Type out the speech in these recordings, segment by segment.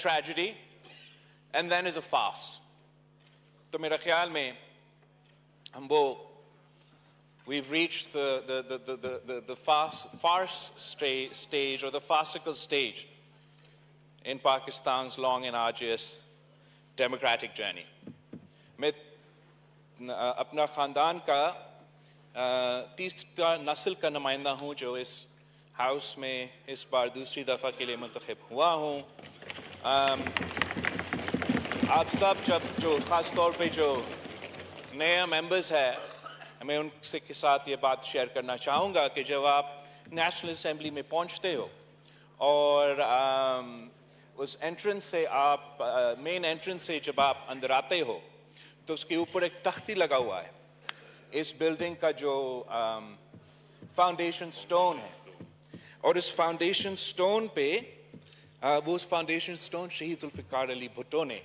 tragedy, and then is a farce. تو میرا خیال میں ہم وہ we've reached the farce stage or the farcical stage in Pakistan's long and arduous democratic journey. میں اپنا خاندان کا تیسرا نسل کا نمائندہ ہوں جو اس ہاؤس میں اس بار دوسری دفعہ کے لیے منتخب ہوا ہوں. آپ سب جو خاص طور پہ جو نئے ممبرز ہیں میں ان سے کے ساتھ یہ بات شیئر کرنا چاہوں گا کہ جب آپ نیشنل اسمبلی میں پہنچتے ہو اور اس انٹرنس سے آپ مین انٹرنس سے جب آپ اندر آتے ہو تو اس کے اوپر ایک تختی لگا ہوا ہے. اس بلڈنگ کا جو فاؤنڈیشن سٹون ہے اور اس فاؤنڈیشن سٹون پہ وہ فاؤنڈیشن سٹون شہید ذوالفقار علی بھٹو نے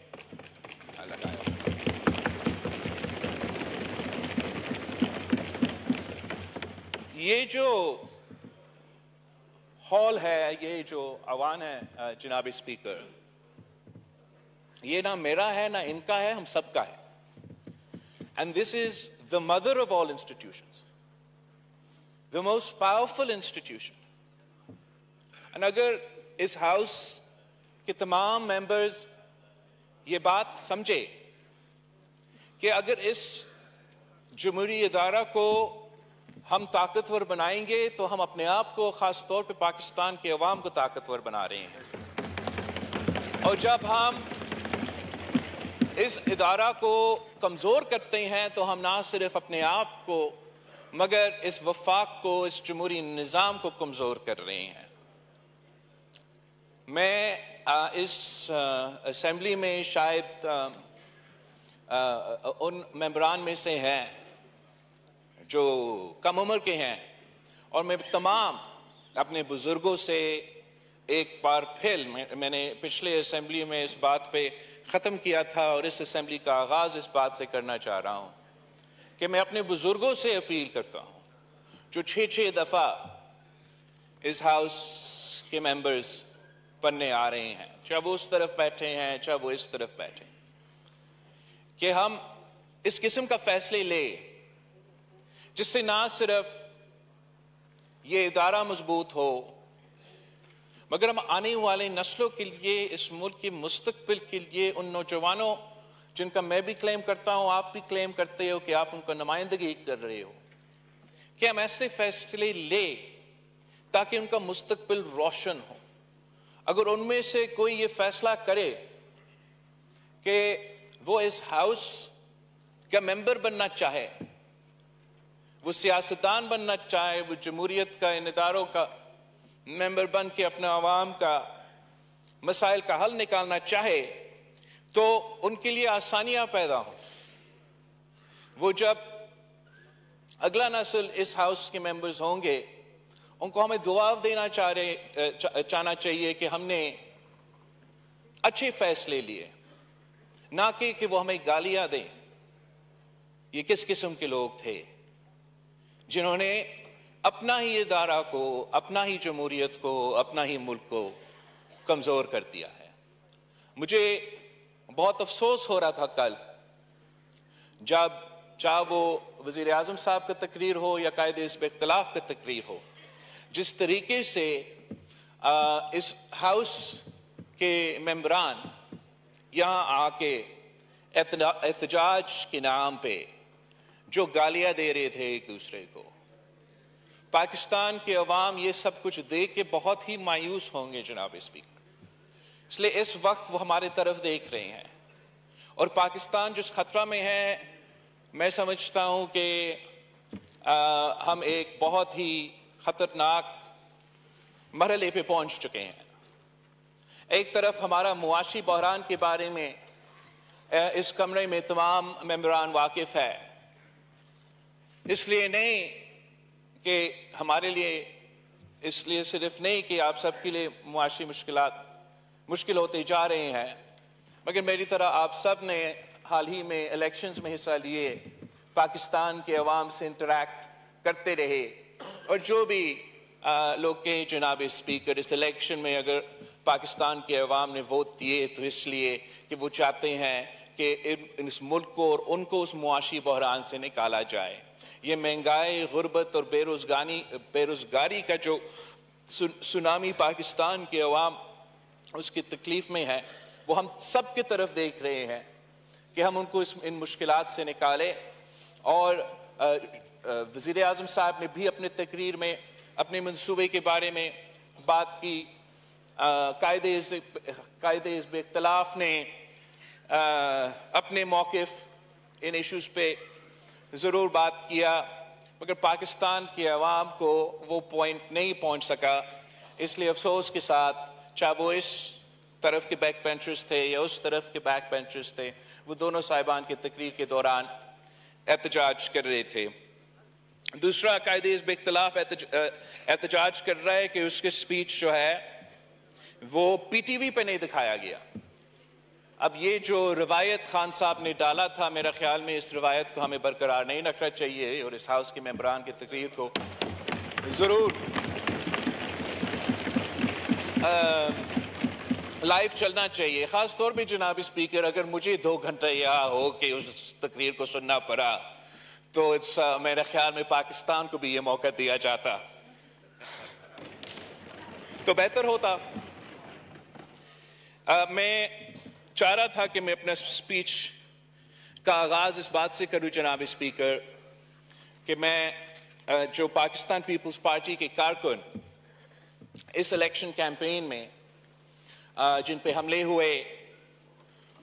لگایا. یہ جو ہال ہے, یہ جو ایوان ہے جناب اسپیکر, یہ نہ میرا ہے نہ ان کا ہے, ہم سب کا ہے. And this is the mother of all institutions, the most powerful institution. And اگر اس ہاؤس کے تمام ممبرز یہ بات سمجھے کہ اگر اس جمہوری ادارہ کو ہم طاقتور بنائیں گے تو ہم اپنے آپ کو, خاص طور پہ پاکستان کے عوام کو طاقتور بنا رہے ہیں. اور جب ہم اس ادارہ کو کمزور کرتے ہیں تو ہم نہ صرف اپنے آپ کو مگر اس وفاق کو, اس جمہوری نظام کو کمزور کر رہے ہیں. میں اس اسمبلی میں شاید ان ممبران میں سے ہیں جو کم عمر کے ہیں, اور میں تمام اپنے بزرگوں سے ایک بار پھر, میں نے پچھلے اسمبلی میں اس بات پہ ختم کیا تھا اور اس اسمبلی کا آغاز اس بات سے کرنا چاہ رہا ہوں کہ میں اپنے بزرگوں سے اپیل کرتا ہوں جو 6 دفعہ اس ہاؤس کے ممبرز بننے آ رہے ہیں, چاہے وہ اس طرف بیٹھے ہیں چاہے وہ اس طرف بیٹھے ہیں, کہ ہم اس قسم کا فیصلے لیں جس سے نہ صرف یہ ادارہ مضبوط ہو مگر ہم آنے والے نسلوں کے لیے, اس ملک کے مستقبل کے لیے, ان نوجوانوں جن کا میں بھی کلیم کرتا ہوں, آپ بھی کلیم کرتے ہو کہ آپ ان کا نمائندگی کر رہے ہو, کہ ہم ایسے فیصلے لیں تاکہ ان کا مستقبل روشن ہو. اگر ان میں سے کوئی یہ فیصلہ کرے کہ وہ اس ہاؤس کا ممبر بننا چاہے, وہ سیاستدان بننا چاہے, وہ جمہوریت کا, ان اداروں کا ممبر بن کے اپنے عوام کا مسائل کا حل نکالنا چاہے, تو ان کے لیے آسانیاں پیدا ہوں. وہ جب اگلا نسل اس ہاؤس کے ممبرز ہوں گے ان کو ہمیں دعا دینا چاہنا چاہیے کہ ہم نے اچھے فیصلے لیے, نہ کہ وہ ہمیں گالیاں دیں. یہ کس قسم کے لوگ تھے جنہوں نے اپنا ہی ادارہ کو, اپنا ہی جمہوریت کو, اپنا ہی ملک کو کمزور کر دیا ہے. مجھے بہت افسوس ہو رہا تھا کل جب چاہے وہ وزیر اعظم صاحب کا تقریر ہو یا قائد حزب اختلاف کا تقریر ہو, جس طریقے سے اس ہاؤس کے ممبران یہاں آ کے احتجاج کے نام پہ جو گالیاں دے رہے تھے ایک دوسرے کو. پاکستان کے عوام یہ سب کچھ دیکھ کے بہت ہی مایوس ہوں گے جناب اسپیکر, اس لیے اس وقت وہ ہمارے طرف دیکھ رہے ہیں. اور پاکستان جس خطرہ میں ہے, میں سمجھتا ہوں کہ ہم ایک بہت ہی خطرناک مرحلے پہ پہنچ چکے ہیں. ایک طرف ہمارا معاشی بحران کے بارے میں اس کمرے میں تمام ممبران واقف ہے, اس لیے نہیں کہ ہمارے لیے, اس لیے صرف نہیں کہ آپ سب کے لیے معاشی مشکلات مشکل ہوتے جا رہے ہیں, مگر میری طرح آپ سب نے حال ہی میں الیکشنز میں حصہ لیے, پاکستان کے عوام سے انٹریکٹ کرتے رہے, اور جو بھی لوگ کہیں جناب اسپیکر اس الیکشن میں اگر پاکستان کے عوام نے ووٹ دیے تو اس لیے کہ وہ چاہتے ہیں کہ اس ملک کو اور ان کو اس معاشی بحران سے نکالا جائے. یہ مہنگائی، غربت اور بے روزگاری کا جو سونامی پاکستان کے عوام اس کی تکلیف میں ہے، وہ ہم سب کی طرف دیکھ رہے ہیں کہ ہم ان کو ان مشکلات سے نکالیں. اور وزیر اعظم صاحب نے بھی اپنے تقریر میں اپنے منصوبے کے بارے میں بات کی. قائد حزب اختلاف نے اپنے موقف ان ایشوز پہ ضرور بات کیا، مگر پاکستان کے عوام کو وہ پوائنٹ نہیں پہنچ سکا. اس لیے افسوس کے ساتھ چاہے وہ اس طرف کے بیک بینچرز تھے یا اس طرف کے بیک بینچرز تھے، وہ دونوں صاحبان کی تقریر کے دوران احتجاج کر رہے تھے. دوسرا، قائد حزب اختلاف احتجاج کر رہا ہے کہ اس کے سپیچ جو ہے وہ پی ٹی وی پہ نہیں دکھایا گیا. اب یہ جو روایت خان صاحب نے ڈالا تھا، میرا خیال میں اس روایت کو ہمیں برقرار نہیں رکھنا چاہیے اور اس ہاؤس کے ممبران کی تقریر کو ضرور لائیو چلنا چاہیے. خاص طور پہ جناب اسپیکر، اگر مجھے 2 گھنٹے یہاں ہو کہ اس تقریر کو سننا پڑا تو میرے خیال میں پاکستان کو بھی یہ موقع دیا جاتا تو بہتر ہوتا. میں چاہ رہا تھا کہ میں اپنا سپیچ کا آغاز اس بات سے کروں جناب اسپیکر کہ میں جو پاکستان پیپلز پارٹی کے کارکن اس الیکشن کیمپین میں جن پہ حملے ہوئے،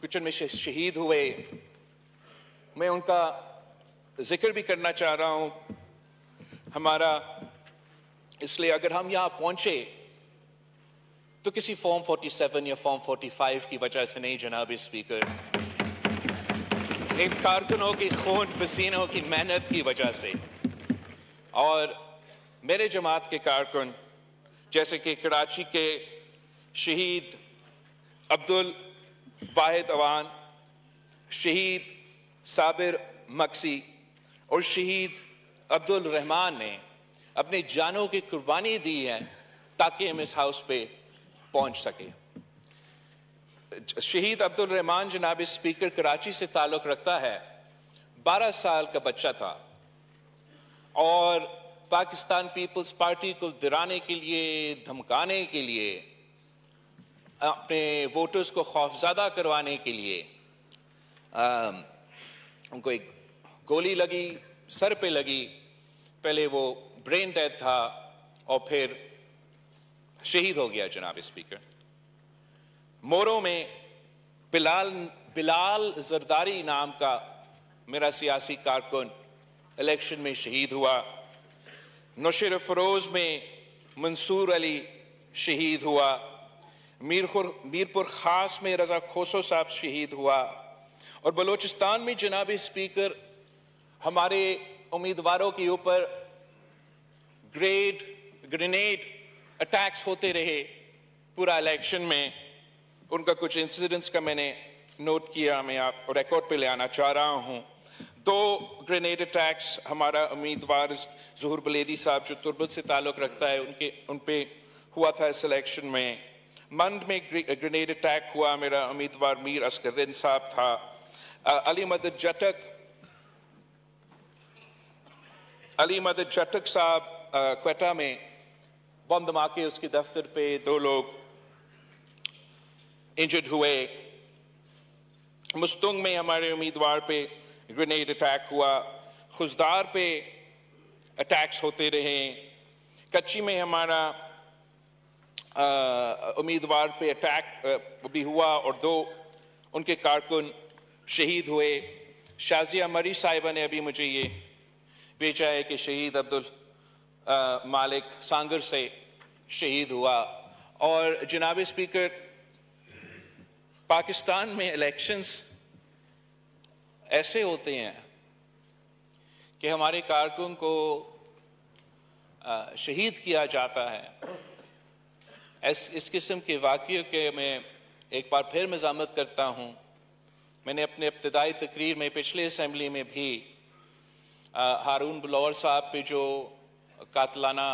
کچھ ان میں شہید ہوئے، میں ان کا ذکر بھی کرنا چاہ رہا ہوں. ہمارا اس لیے اگر ہم یہاں پہنچے تو کسی فارم 47 یا فارم 45 کی وجہ سے نہیں جناب اسپیکر، ان کارکنوں کی خون پسینوں کی محنت کی وجہ سے. اور میرے جماعت کے کارکن جیسے کہ کراچی کے شہید عبدالواحد اوان، شہید صابر مکسی اور شہید عبدالرحمان نے اپنی جانوں کی قربانی دی ہے تاکہ ہم اس ہاؤس پہ پہنچ سکے. شہید عبدالرحمان جناب اسپیکر کراچی سے تعلق رکھتا ہے، 12 سال کا بچہ تھا اور پاکستان پیپلز پارٹی کو ڈرانے کے لیے، دھمکانے کے لیے، اپنے ووٹرز کو خوفزدہ کروانے کے لیے ان کو ایک گولی لگی، سر پہ لگی. پہلے وہ برین ڈیڈ تھا اور پھر شہید ہو گیا جناب اسپیکر. موروں میں بلاول زرداری نام کا میرا سیاسی کارکن الیکشن میں شہید ہوا. نوشہر فروز میں منصور علی شہید ہوا. میرپور خاص میں رضا کھوسو صاحب شہید ہوا. اور بلوچستان میں جناب اسپیکر ہمارے امیدواروں کے اوپر گرینیڈ اٹیکس ہوتے رہے پورا الیکشن میں. ان کا کچھ انسیڈنٹس کا میں نے نوٹ کیا، میں آپ کو ریکارڈ پہ لے آنا چاہ رہا ہوں. 2 گرینیڈ اٹیکس ہمارا امیدوار ظہور بلیدی صاحب جو تربت سے تعلق رکھتا ہے ان پہ ہوا تھا اس الیکشن میں. مند میں گرینیڈ اٹیک ہوا، میرا امیدوار میر اسکرن صاحب تھا. علی مدد جٹک صاحب کوئٹہ میں بم دھماکے اس کے دفتر پہ 2 لوگ انجرڈ ہوئے. مستنگ میں ہمارے امیدوار پہ گرینیڈ اٹیک ہوا. خزدار پہ اٹیکس ہوتے رہے. کچی میں ہمارا امیدوار پہ اٹیک بھی ہوا اور 2 ان کے کارکن شہید ہوئے. شازیہ مری صاحبہ نے ابھی مجھے یہ بھیجا ہے کہ شہید عبدالمالک سانگر سے شہید ہوا. اور جناب اسپیکر پاکستان میں الیکشنز ایسے ہوتے ہیں کہ ہمارے کارکن کو شہید کیا جاتا ہے. اس قسم کے واقعے کے میں ایک بار پھر مذمت کرتا ہوں. میں نے اپنے ابتدائی تقریر میں پچھلے اسمبلی میں بھی ہارون بلاول صاحب پہ جو قاتلانہ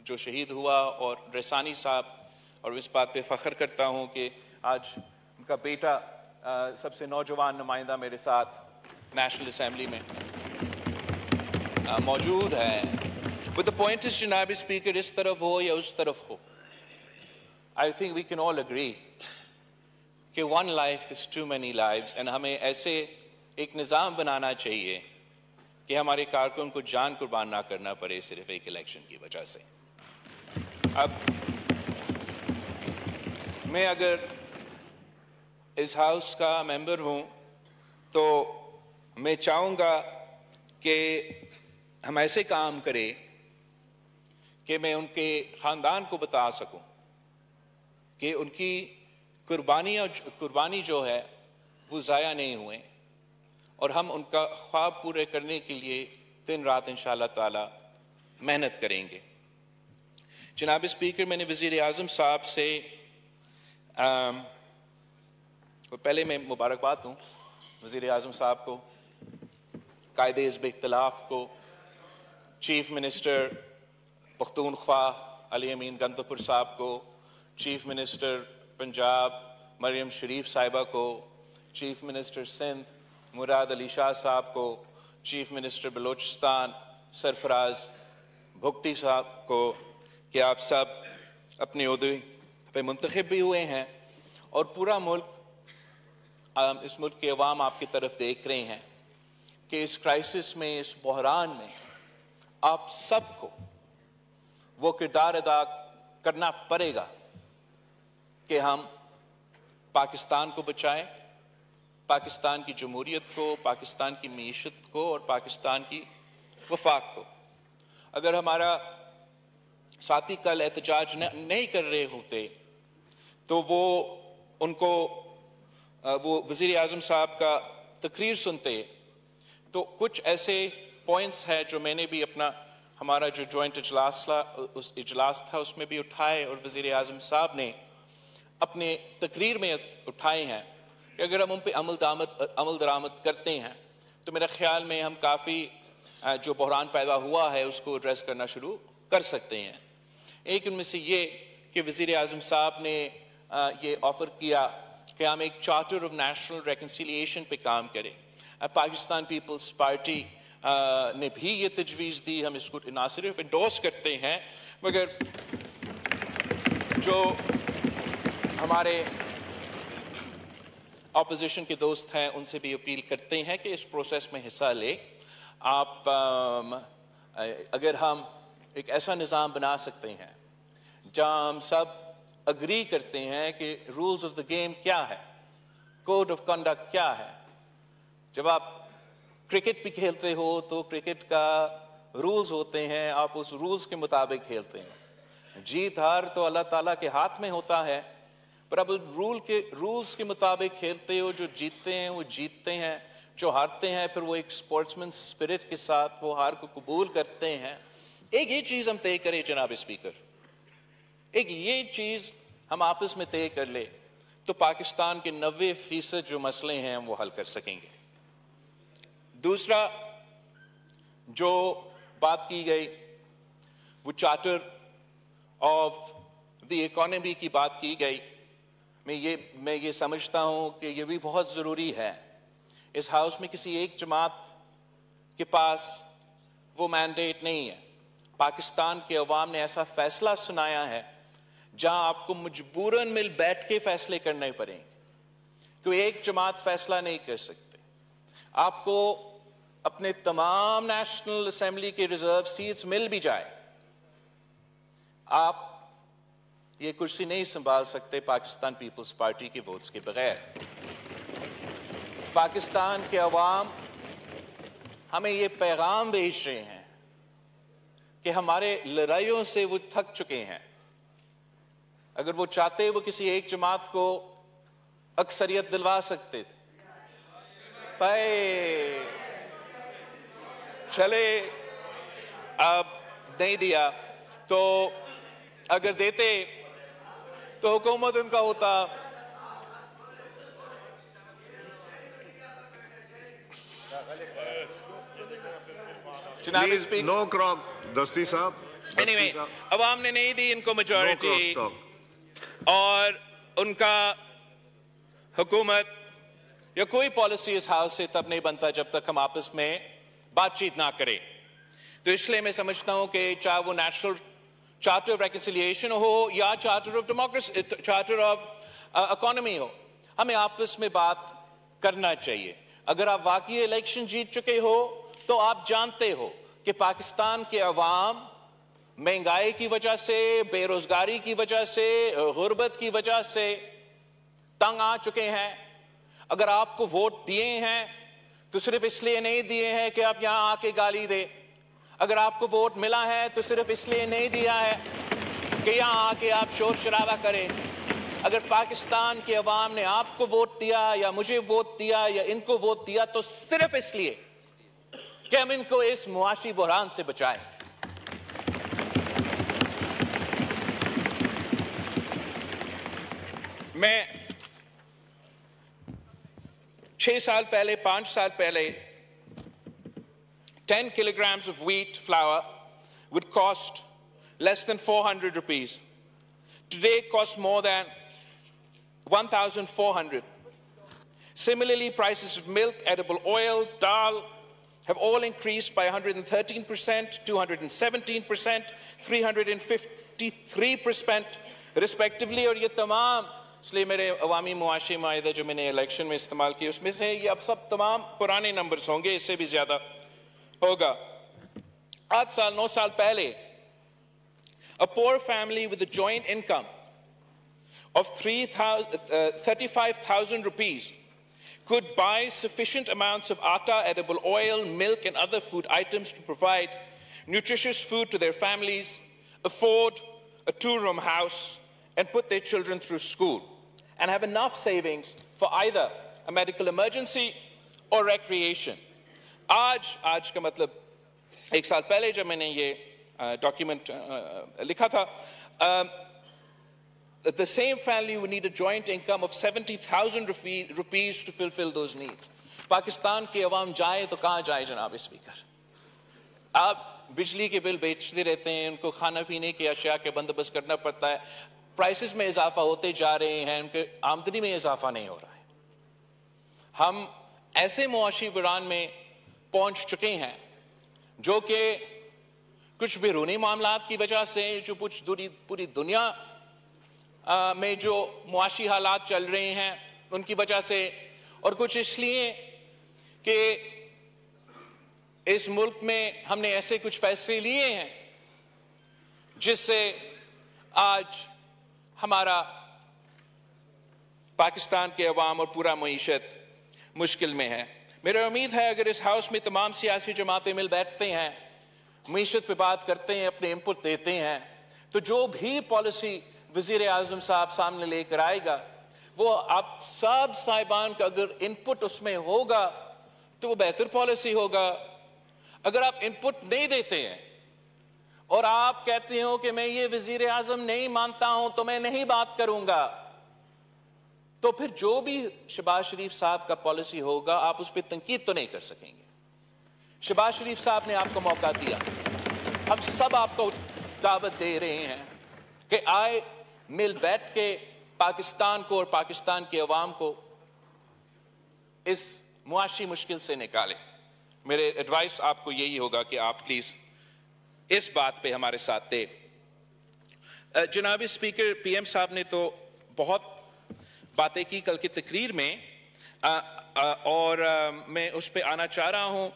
جو شہید ہوا اور رسانی صاحب اور اس بات پہ فخر کرتا ہوں کہ آج ان کا بیٹا سب سے نوجوان نمائندہ میرے ساتھ نیشنل اسمبلی میں موجود ہے. But the point is جناب اسپیکر اس طرف ہو یا اس طرف ہو, I think we can all agree کہ one life is too many lives, and ہمیں ایسے ایک نظام بنانا چاہیے کہ ہمارے کارکن کو جان قربان نہ کرنا پڑے صرف ایک الیکشن کی وجہ سے. اب میں اگر اس ہاؤس کا ممبر ہوں تو میں چاہوں گا کہ ہم ایسے کام کریں کہ میں ان کے خاندان کو بتا سکوں کہ ان کی قربانی جو ہے وہ ضائع نہیں ہوئے, اور ہم ان کا خواب پورے کرنے کے لیے دن رات انشاءاللہ تعالی محنت کریں گے. جناب اسپیکر, میں نے وزیر اعظم صاحب سے پہلے میں مبارکباد دوں وزیر اعظم صاحب کو, قائد حزب اختلاف کو, چیف منسٹر پختونخوا علی امین گندپور صاحب کو, چیف منسٹر پنجاب مریم شریف صاحبہ کو, چیف منسٹر سندھ مراد علی شاہ صاحب کو, چیف منسٹر بلوچستان سرفراز بھٹو صاحب کو, کہ آپ سب اپنے عہدے پہ منتخب بھی ہوئے ہیں اور پورا ملک, اس ملک کے عوام آپ کی طرف دیکھ رہے ہیں کہ اس کرائسس میں, اس بحران میں آپ سب کو وہ کردار ادا کرنا پڑے گا کہ ہم پاکستان کو بچائیں, پاکستان کی جمہوریت کو, پاکستان کی معیشت کو اور پاکستان کی وفاق کو. اگر ہمارا ساتھی کل احتجاج نہیں کر رہے ہوتے تو وہ وزیر اعظم صاحب کا تقریر سنتے تو کچھ ایسے پوائنٹس ہیں جو میں نے بھی ہمارا جو جوائنٹ اجلاس تھا اس میں بھی اٹھائے, اور وزیر اعظم صاحب نے اپنے تقریر میں اٹھائے ہیں کہ اگر ہم ان پہ عمل درآمد کرتے ہیں تو میرا خیال میں ہم کافی جو بحران پیدا ہوا ہے اس کو ایڈریس کرنا شروع کر سکتے ہیں. ایک ان میں سے یہ کہ وزیر اعظم صاحب نے یہ آفر کیا کہ ہم ایک چارٹر آف نیشنل ریکنسیلیشن پہ کام کریں. پاکستان پیپلز پارٹی نے بھی یہ تجویز دی, ہم اس کو نہ صرف انڈورس کرتے ہیں مگر جو ہمارے اپوزیشن کے دوست ہیں ان سے بھی اپیل کرتے ہیں کہ اس پروسیس میں حصہ لے. آپ اگر ہم ایک ایسا نظام بنا سکتے ہیں جہاں ہم سب اگری کرتے ہیں کہ رولز آف دا گیم کیا ہے, کوڈ آف کنڈکٹ کیا ہے. جب آپ کرکٹ بھی کھیلتے ہو تو کرکٹ کا رولز ہوتے ہیں, آپ اس رولز کے مطابق کھیلتے ہیں. جیت ہار تو اللہ تعالیٰ کے ہاتھ میں ہوتا ہے, پر اب رولز کے مطابق کھیلتے ہو. جو جیتتے ہیں وہ جیتتے ہیں, جو ہارتے ہیں پھر وہ ایک سپورٹسمن اسپرٹ کے ساتھ وہ ہار کو قبول کرتے ہیں. ایک یہ چیز ہم طے کریں جناب اسپیکر, ایک یہ چیز ہم آپس میں طے کر لیں تو پاکستان کے 90% جو مسئلے ہیں وہ حل کر سکیں گے. دوسرا جو بات کی گئی وہ چارٹر آف دی اکانومی کی بات کی گئی. میں یہ سمجھتا ہوں کہ یہ بھی بہت ضروری ہے. اس ہاؤس میں کسی ایک جماعت کے پاس وہ مینڈیٹ نہیں ہے. پاکستان کے عوام نے ایسا فیصلہ سنایا ہے جہاں آپ کو مجبوراً مل بیٹھ کے فیصلے کرنے پڑیں گے. کوئی ایک جماعت فیصلہ نہیں کر سکتے. آپ کو اپنے تمام نیشنل اسمبلی کے ریزرو سیٹس مل بھی جائے, آپ یہ کرسی نہیں سنبھال سکتے پاکستان پیپلز پارٹی کے ووٹس کے بغیر. پاکستان کے عوام ہمیں یہ پیغام بھیج رہے ہیں کہ ہمارے لڑائیوں سے وہ تھک چکے ہیں. اگر وہ چاہتے وہ کسی ایک جماعت کو اکثریت دلوا سکتے تھے. چلے اب نہیں دیا تو اگر دیتے تو حکومت ان کا ہوتا. نو کراک دستی صاحب. عوام نے نہیں دی ان کو میجورٹی. اور ان کا حکومت یا کوئی پالیسی اس ہاؤس سے تب نہیں بنتا جب تک ہم آپس میں بات چیت نہ کریں. تو اس لیے میں سمجھتا ہوں کہ چاہے وہ نیشنل چارٹر آف ریکنسیلیشن ہو یا charter of democracy, charter of economy ہو، ہمیں آپس میں بات کرنا چاہیے. اگر آپ واقعی الیکشن جیت چکے ہو تو آپ جانتے ہو کہ پاکستان کے عوام مہنگائی کی وجہ سے، بے روزگاری کی وجہ سے، غربت کی وجہ سے تنگ آ چکے ہیں. اگر آپ کو ووٹ دیے ہیں تو صرف اس لیے نہیں دیے ہیں کہ آپ یہاں آ کے گالی دے. اگر آپ کو ووٹ ملا ہے تو صرف اس لیے نہیں دیا ہے کہ یہاں آ کے آپ شور شرابہ کریں. اگر پاکستان کے عوام نے آپ کو ووٹ دیا یا مجھے ووٹ دیا یا ان کو ووٹ دیا تو صرف اس لیے کہ ہم ان کو اس معاشی بحران سے بچائیں. میں 6 سال پہلے 5 سال پہلے 10 kilograms of wheat flour would cost less than 400 rupees. Today it costs more than 1,400. Similarly, prices of milk, edible oil, dal have all increased by 113%, 217%, 353% respectively. اور یہ تمام اس لیے میرے عوامی معاشی معاہدہ جو میں نے الیکشن میں استعمال کی اس میں سے یہ اب سب تمام پرانے نمبرز ہوں گے، اس سے بھی زیادہ ہوگا. 8 سال 9 سال پہلے a poor family with a joint income of 35,000 rupees could buy sufficient amounts of atta, edible oil, milk and other food items to provide nutritious food to their families, afford a 2-room house and put their children through school and have enough savings for either a medical emergency or recreation. آج کا مطلب 1 سال پہلے جب میں نے یہ document لکھا تھا the same family would need a joint income of 70,000 rupees to fulfill those needs. Pakistan کے عوام جائے تو کہاں جائے جناب اسپیکر؟ آپ بجلی کے بل بیچتے رہتے ہیں، ان کو کھانا پینے کی اشیاء کے بندوبست کرنا پڑتا ہے، پرائسز میں اضافہ ہوتے جا رہے ہیں، ان کے آمدنی میں اضافہ نہیں ہو رہا ہے. ہم ایسے معاشی بحران میں پہنچ چکے ہیں جو کہ کچھ بیرونی معاملات کی وجہ سے، جو کچھ پوری دنیا میں جو معاشی حالات چل رہے ہیں ان کی وجہ سے، اور کچھ اس لیے کہ اس ملک میں ہم نے ایسے کچھ فیصلے لیے ہیں جس سے آج ہمارا پاکستان کے عوام اور پورا معیشت مشکل میں ہے. میرا امید ہے اگر اس ہاؤس میں تمام سیاسی جماعتیں مل بیٹھتے ہیں، معیشت پہ بات کرتے ہیں، اپنے انپٹ دیتے ہیں، تو جو بھی پالیسی وزیر اعظم صاحب سامنے لے کر آئے گا وہ آپ سب صاحبان کا اگر انپٹ اس میں ہوگا تو وہ بہتر پالیسی ہوگا. اگر آپ انپٹ نہیں دیتے ہیں اور آپ کہتے ہو کہ میں یہ وزیر اعظم نہیں مانتا ہوں تو میں نہیں بات کروں گا، تو پھر جو بھی شہباز شریف صاحب کا پالیسی ہوگا آپ اس پہ تنقید تو نہیں کر سکیں گے. شہباز شریف صاحب نے آپ کو موقع دیا، ہم سب آپ کو دعوت دے رہے ہیں کہ آئے مل بیٹھ کے پاکستان کو اور پاکستان کے عوام کو اس معاشی مشکل سے نکالیں. میرے ایڈوائس آپ کو یہی ہوگا کہ آپ پلیز اس بات پہ ہمارے ساتھ دیں. جناب اسپیکر، پی ایم صاحب نے تو بہت باتیں کی کل کی تقریر میں، اور میں اس پہ آنا چاہ رہا ہوں.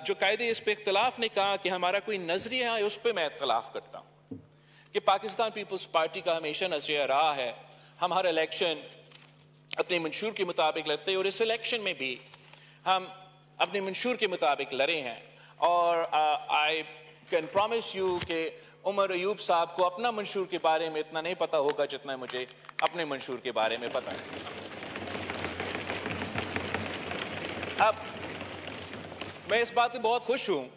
جو قائد اس پہ اختلاف نے کہا کہ ہمارا کوئی نظریہ ہے، اس پہ میں اختلاف کرتا ہوں کہ پاکستان پیپلز پارٹی کا ہمیشہ نظریہ رہا ہے ہم ہر الیکشن اپنے منشور کے مطابق لڑتے ہیں، اور اس الیکشن میں بھی ہم اپنے منشور کے مطابق لڑے ہیں. اور آئی کین پرومس یو کہ عمر ایوب صاحب کو اپنا منشور کے بارے میں اتنا نہیں پتا ہوگا جتنا مجھے اپنے منشور کے بارے میں پتا ہے. اب میں اس بات سے بہت خوش ہوں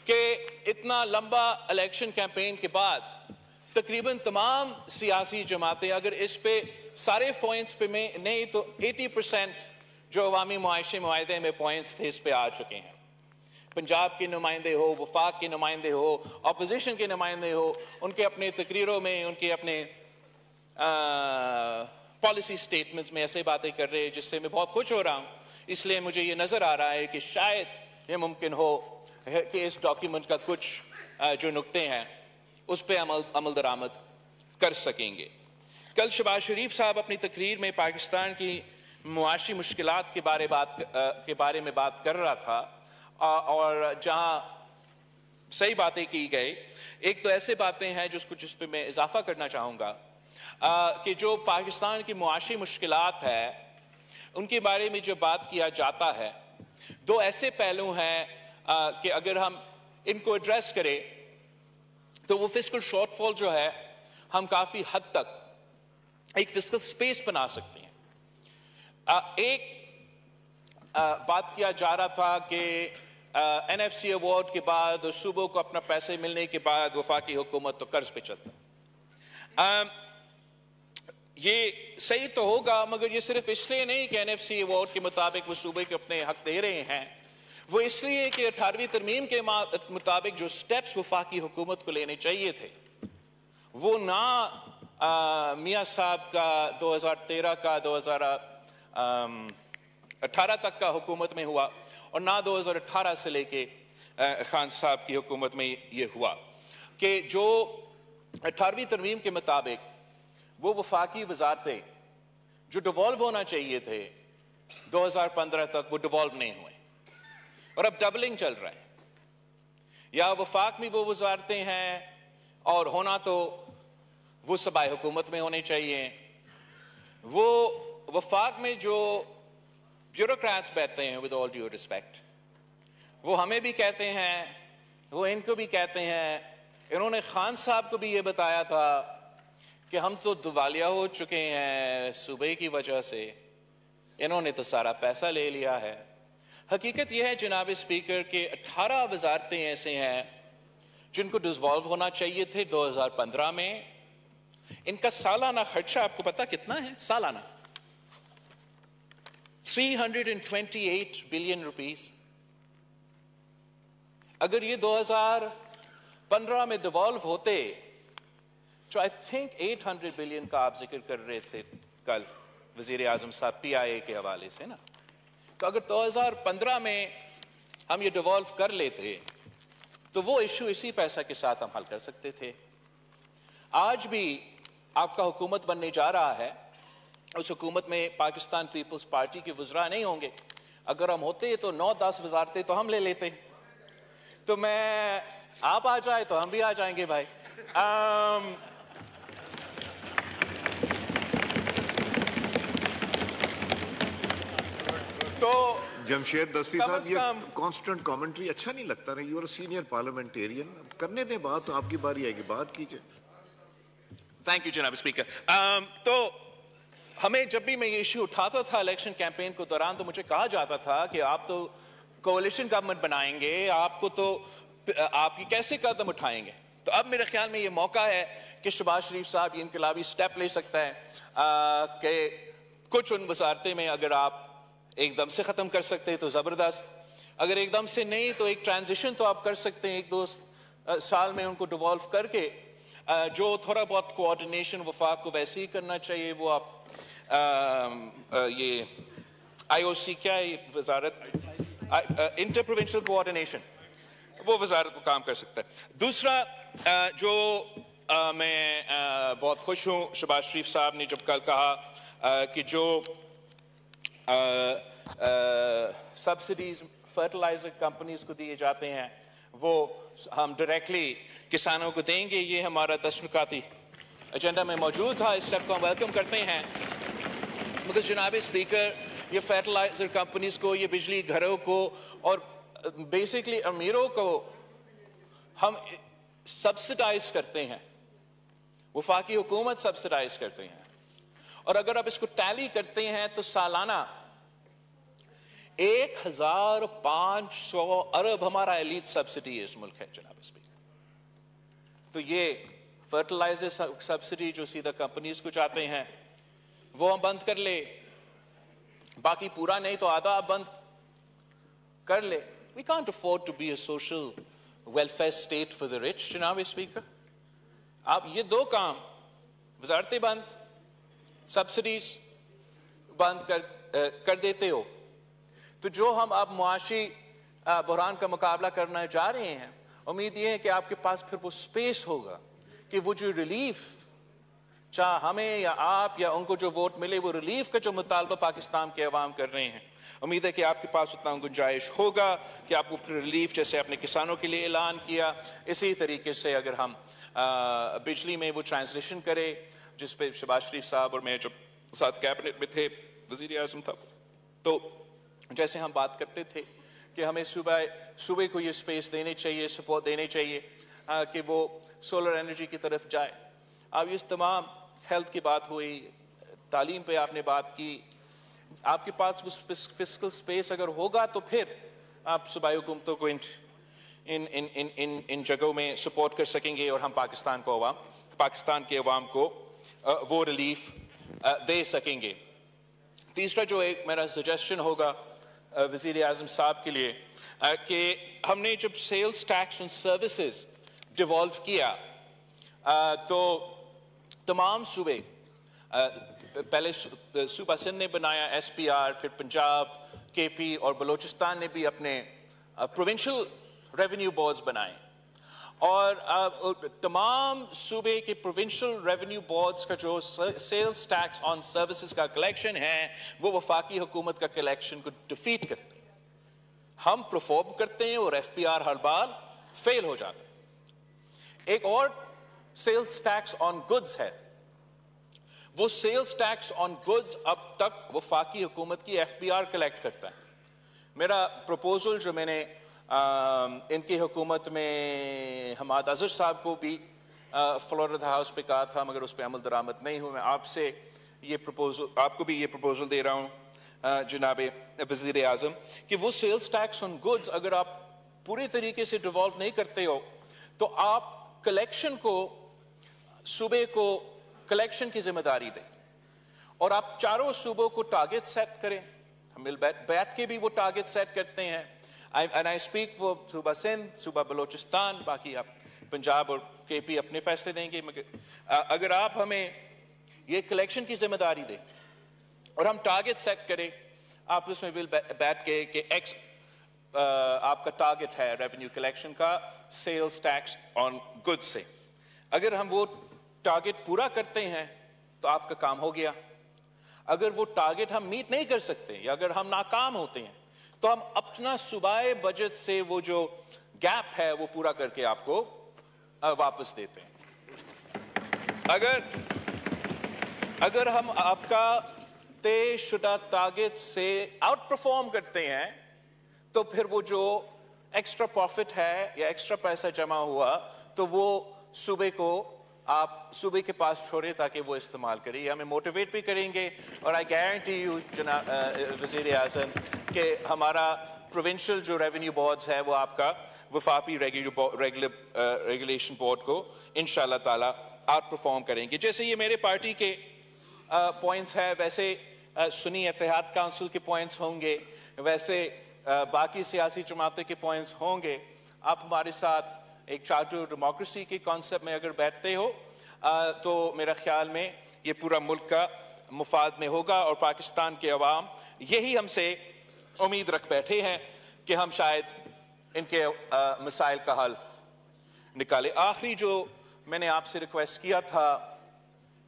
کہ اتنا لمبا الیکشن کیمپین کے بعد تقریباً تمام سیاسی جماعتیں اگر اس پہ سارے پوائنٹس پہ میں نہیں تو 80% جو عوامی معاشی معاہدے میں پوائنٹس تھے اس پہ آ چکے ہیں. پنجاب کے نمائندے ہو، وفاق کے نمائندے ہو، اپوزیشن کے نمائندے ہو، ان کے اپنے تقریروں میں، ان کے اپنے پالیسی سٹیٹمنٹس میں ایسے باتیں کر رہے ہیں جس سے میں بہت خوش ہو رہا ہوں. اس لیے مجھے یہ نظر آ رہا ہے کہ شاید یہ ممکن ہو کہ اس ڈاکیومنٹ کا کچھ جو نقطے ہیں اس پہ عمل درآمد کر سکیں گے. کل شہباز شریف صاحب اپنی تقریر میں پاکستان کی معاشی مشکلات کے بارے میں بات کر رہا تھا, اور جہاں صحیح باتیں کی گئی, ایک تو ایسے باتیں ہیں جس پہ میں اضافہ کرنا چاہوں گا کہ جو پاکستان کی معاشی مشکلات ہے ان کے بارے میں جو بات کیا جاتا ہے, دو ایسے پہلو ہیں کہ اگر ہم ان کو ایڈریس کریں تو وہ فسکل شارٹ فال جو ہے ہم کافی حد تک ایک فسکل سپیس بنا سکتے ہیں. ایک بات کیا جا رہا تھا کہ این ایف سی ایوارڈ کے بعد اور صوبوں کو اپنا پیسے ملنے کے بعد وفاقی حکومت تو قرض پہ چلتا. یہ صحیح تو ہوگا, مگر یہ صرف اس لیے نہیں کہ این ایف سی ایوارڈ کے مطابق وہ صوبے کے اپنے حق دے رہے ہیں, وہ اس لیے کہ 18ویں ترمیم کے مطابق جو سٹیپس وفاقی حکومت کو لینے چاہیے تھے وہ نہ میاں صاحب کا 2013 کا 2018 تک کا حکومت میں ہوا, اور نہ 2018 سے لے کے خان صاحب کی حکومت میں یہ ہوا کہ جو 18ویں ترمیم کے مطابق وہ وفاقی وزارتیں جو ڈیوالو ہونا چاہیے تھے 2015 تک وہ ڈیوالو نہیں ہوئے, اور اب ڈبلنگ چل رہا ہے. یا وفاق میں وہ وزارتیں ہیں اور ہونا تو وہ صوبائی حکومت میں ہونے چاہیے, وہ وفاق میں جو بیوروکریٹس بیٹھتے ہیں ود آل ڈیو ریسپیکٹ, وہ ہمیں بھی کہتے ہیں, وہ ان کو بھی کہتے ہیں. انہوں نے خان صاحب کو بھی یہ بتایا تھا کہ ہم تو دیوالیہ ہو چکے ہیں صوبے کی وجہ سے, انہوں نے تو سارا پیسہ لے لیا ہے. حقیقت یہ ہے جناب اسپیکر کہ 18 وزارتیں ایسے ہیں جن کو ڈیوالو ہونا چاہیے تھے 2015 میں. ان کا سالانہ خرچہ آپ کو پتا کتنا ہے؟ سالانہ 328 بلین روپیز. اگر یہ 2015 میں ڈیوالو ہوتے تو آئی تھنک 800 بلین کا آپ ذکر کر رہے تھے کل وزیر اعظم صاحب پی آئی اے کے حوالے سے نا, تو اگر 2015 میں ہم یہ ڈیوالو کر لیتے تو وہ ایشو اسی پیسہ کے ساتھ ہم حل کر سکتے تھے. آج بھی آپ کا حکومت بننے جا رہا ہے, اس حکومت میں پاکستان پیپلز پارٹی کے وزراء نہیں ہوں گے. اگر ہم ہوتے تو 9-10 وزارتیں تو ہم لے لیتے. تو میں آپ آ جائے تو ہم بھی آ جائیں گے بھائی. تو جمشید دستی صاحب یہ کانسٹنٹ کامنٹری اچھا نہیں لگتا نا, یو آر سینئر پارلیمنٹیرین, کرنے دیں بات, تو آپ کی باری آئے گی بات کیجئے. تھینک یو جناب اسپیکر. تو ہمیں جب بھی میں یہ ایشو اٹھاتا تھا الیکشن کیمپین کو دوران تو مجھے کہا جاتا تھا کہ آپ تو کولیشن گورنمنٹ بنائیں گے, آپ کو تو آپ یہ کیسے قدم اٹھائیں گے. تو اب میرے خیال میں یہ موقع ہے کہ شہباز شریف صاحب یہ انقلابی سٹیپ لے سکتا ہے کہ کچھ ان وزارتیں میں اگر آپ ایک دم سے ختم کر سکتے تو زبردست, اگر ایک دم سے نہیں تو ایک ٹرانزیشن تو آپ کر سکتے ہیں 1-2 سال میں ان کو ڈیوالو کر کے. جو تھوڑا بہت کوآرڈینیشن وفاق کو ویسے ہی کرنا چاہیے وہ آپ یہ آئی او سی کیا ہے وزارت انٹر پروونشل کوآرڈینیشن, وہ وزارت کو کام کر سکتا ہے. دوسرا جو میں بہت خوش ہوں, شہباز شریف صاحب نے جب کل کہا کہ جو سبسڈیز فرٹیلائزر کمپنیز کو دیے جاتے ہیں وہ ہم ڈائریکٹلی کسانوں کو دیں گے. یہ ہمارا 10 نکاتی ایجنڈا میں موجود تھا, اس اسٹیپ کو ہم ویلکم کرتے ہیں. مگر جناب اسپیکر یہ فرٹیلائزر کمپنیز کو, یہ بجلی گھروں کو اور بیسکلی امیروں کو ہم سبسڈائز کرتے ہیں, وفاقی حکومت سبسڈائز کرتے ہیں. اور اگر آپ اس کو ٹیلی کرتے ہیں تو سالانہ 1500 ارب ہمارا ایلیٹ سبسڈی اس ملک ہے جناب اسپیکر. تو یہ فرٹیلائزر سبسڈی جو سیدھا کمپنیز کو جاتے ہیں وہ ہم بند کر لے, باقی پورا نہیں تو آدھا بند کر لے. We can't afford to be a social welfare state for the rich جناب اسپیکر. آپ یہ 2 کام, وزارتیں بند سبسڈیز بند کر دیتے ہو، تو جو ہم اب معاشی بحران کا مقابلہ کرنا جا رہے ہیں، امید یہ ہے کہ آپ کے پاس پھر وہ سپیس ہوگا کہ وہ جو ریلیف، چاہے ہمیں یا آپ یا ان کو جو ووٹ ملے، وہ ریلیف کا جو مطالبہ پاکستان کے عوام کر رہے ہیں، امید ہے کہ آپ کے پاس اتنا گنجائش ہوگا کہ آپ کو پھر ریلیف، جیسے اپنے کسانوں کے لیے اعلان کیا، اسی طریقے سے اگر ہم بجلی میں وہ ٹرانسلیشن کرے جس پہ شہباز شریف صاحب اور میں جو ساتھ کیبنٹ میں تھے، وزیر اعظم تھا، تو جیسے ہم بات کرتے تھے کہ ہمیں صوبے کو یہ سپیس دینی چاہیے، سپورٹ دینی چاہیے کہ وہ سولر انرجی کی طرف جائے. اب اس تمام ہیلتھ کی بات ہوئی، تعلیم پہ آپ نے بات کی، آپ کے پاس وہ فسکل سپیس اگر ہوگا تو پھر آپ صوبائی حکومتوں کو ان جگہوں میں سپورٹ کر سکیں گے اور ہم پاکستان کے عوام کو وہ ریلیف دے سکیں گے. تیسرا جو ایک میرا سجیشن ہوگا وزیر اعظم صاحب کے لیے کہ ہم نے جب sales tax on services devolve کیا تو تمام صوبے، پہلے صوبہ سندھ نے بنایا ایس پی آر، پھر پنجاب، کے پی اور بلوچستان نے بھی اپنے پروونشل ریونیو بورڈز بنائے، اور تمام صوبے کے پروونشل ریونیو بورڈز کا جو سیلز ٹیکس آن سروسز کا کلیکشن ہے وہ وفاقی حکومت کا کلیکشن کو ڈیفیٹ کرتے ہیں. ہم پرفارم کرتے ہیں اور ایف پی آر ہر بار فیل ہو جاتے ہیں. ایک اور سیلز ٹیکس آن گڈز ہے، وہ سیلز ٹیکس آن گڈز اب تک وفاقی حکومت کی ایف پی آر کلیکٹ کرتا ہے. میرا پروپوزل جو میں نے ان کی حکومت میں حماد اظہر صاحب کو بھی فلور آف دا ہاؤس پہ کہا تھا، مگر اس پہ عمل درآمد نہیں ہوئے. میں آپ کو بھی یہ پروپوزل دے رہا ہوں جناب وزیر اعظم کہ وہ سیلز ٹیکس آن گڈز اگر آپ پوری طریقے سے ڈیوالو نہیں کرتے ہو تو آپ کلیکشن کو، صوبے کو کلیکشن کی ذمہ داری دیں اور آپ چاروں صوبوں کو ٹارگٹ سیٹ کریں. ہم مل بیٹھ کے بھی وہ ٹارگٹ سیٹ کرتے ہیں. And I speak for صوبہ سندھ، صوبہ بلوچستان، باقی آپ پنجاب اور کے پی اپنے فیصلے دیں گے، مگر اگر آپ ہمیں یہ کلیکشن کی ذمہ داری دیں اور ہم ٹارگٹ سیٹ کریں، آپ اس میں مل بیٹھ کے کہ ایکس آپ کا ٹارگٹ ہے ریونیو کلیکشن کا سیلز ٹیکس آن گڈ سے، اگر ہم وہ ٹارگٹ پورا کرتے ہیں تو آپ کا کام ہو گیا. اگر وہ ٹارگٹ ہم میٹ نہیں کر سکتے یا اگر ہم ناکام ہوتے ہیں تو ہم اپنا صوبائی بجٹ سے وہ جو گیپ ہے وہ پورا کر کے آپ کو واپس دیتے ہیں. اگر ہم آپ کا طے شدہ ٹارگٹ سے آؤٹ پرفارم کرتے ہیں تو پھر وہ جو ایکسٹرا پروفٹ ہے یا ایکسٹرا پیسہ جمع ہوا تو وہ صوبے کو آپ صوبے کے پاس چھوڑیں تاکہ وہ استعمال کریں. یہ ہمیں موٹیویٹ بھی کریں گے اور آئی گارنٹی یو جناب وزیر اعظم کہ ہمارا پروونشل جو ریونیو بورڈز ہے وہ آپ کا وفاقی ریگولیشن بورڈ کو انشاءاللہ تعالیٰ آؤٹ پرفارم کریں گے. جیسے یہ میرے پارٹی کے پوائنٹس ہے، ویسے سنی اتحاد کونسل کے پوائنٹس ہوں گے، ویسے باقی سیاسی جماعتوں کے پوائنٹس ہوں گے. آپ ہمارے ساتھ ایک چارٹر ڈیموکریسی کے کانسیپٹ میں اگر بیٹھتے ہو تو میرا خیال میں یہ پورا ملک کا مفاد میں ہوگا اور پاکستان کے عوام یہی ہم سے امید رکھ بیٹھے ہیں کہ ہم شاید ان کے مسائل کا حل نکالے. آخری جو میں نے آپ سے ریکویسٹ کیا تھا،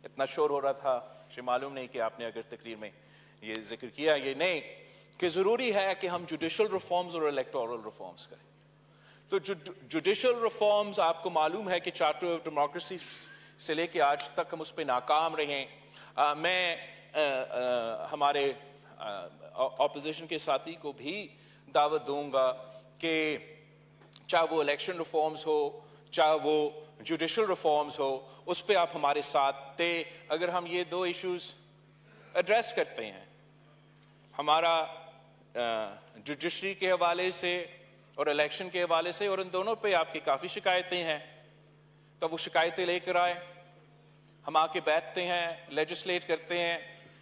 اتنا شور ہو رہا تھا، مجھے معلوم نہیں کہ آپ نے اگر تقریر میں یہ ذکر کیا یہ نہیں، کہ ضروری ہے کہ ہم جوڈیشل ریفارمز اور الیکٹورل ریفارمز کریں. تو جوڈیشل ریفارمز آپ کو معلوم ہے کہ چارٹر آف ڈیموکریسی سے لے کے آج تک ہم اس پہ ناکام رہے. میں ہمارے اپوزیشن کے ساتھی کو بھی دعوت دوں گا کہ چاہے وہ الیکشن ریفارمز ہو چاہے وہ جوڈیشل ریفارمز ہو، اس پہ آپ ہمارے ساتھ تھے. اگر ہم یہ دو ایشوز ایڈریس کرتے ہیں، ہمارا جوڈیشری کے حوالے سے اور الیکشن کے حوالے سے، اور ان دونوں پہ آپ کی کافی شکایتیں ہیں، تو وہ شکایتیں لے کر آئے، ہم آ کے بیٹھتے ہیں، لیجسلیٹ کرتے ہیں.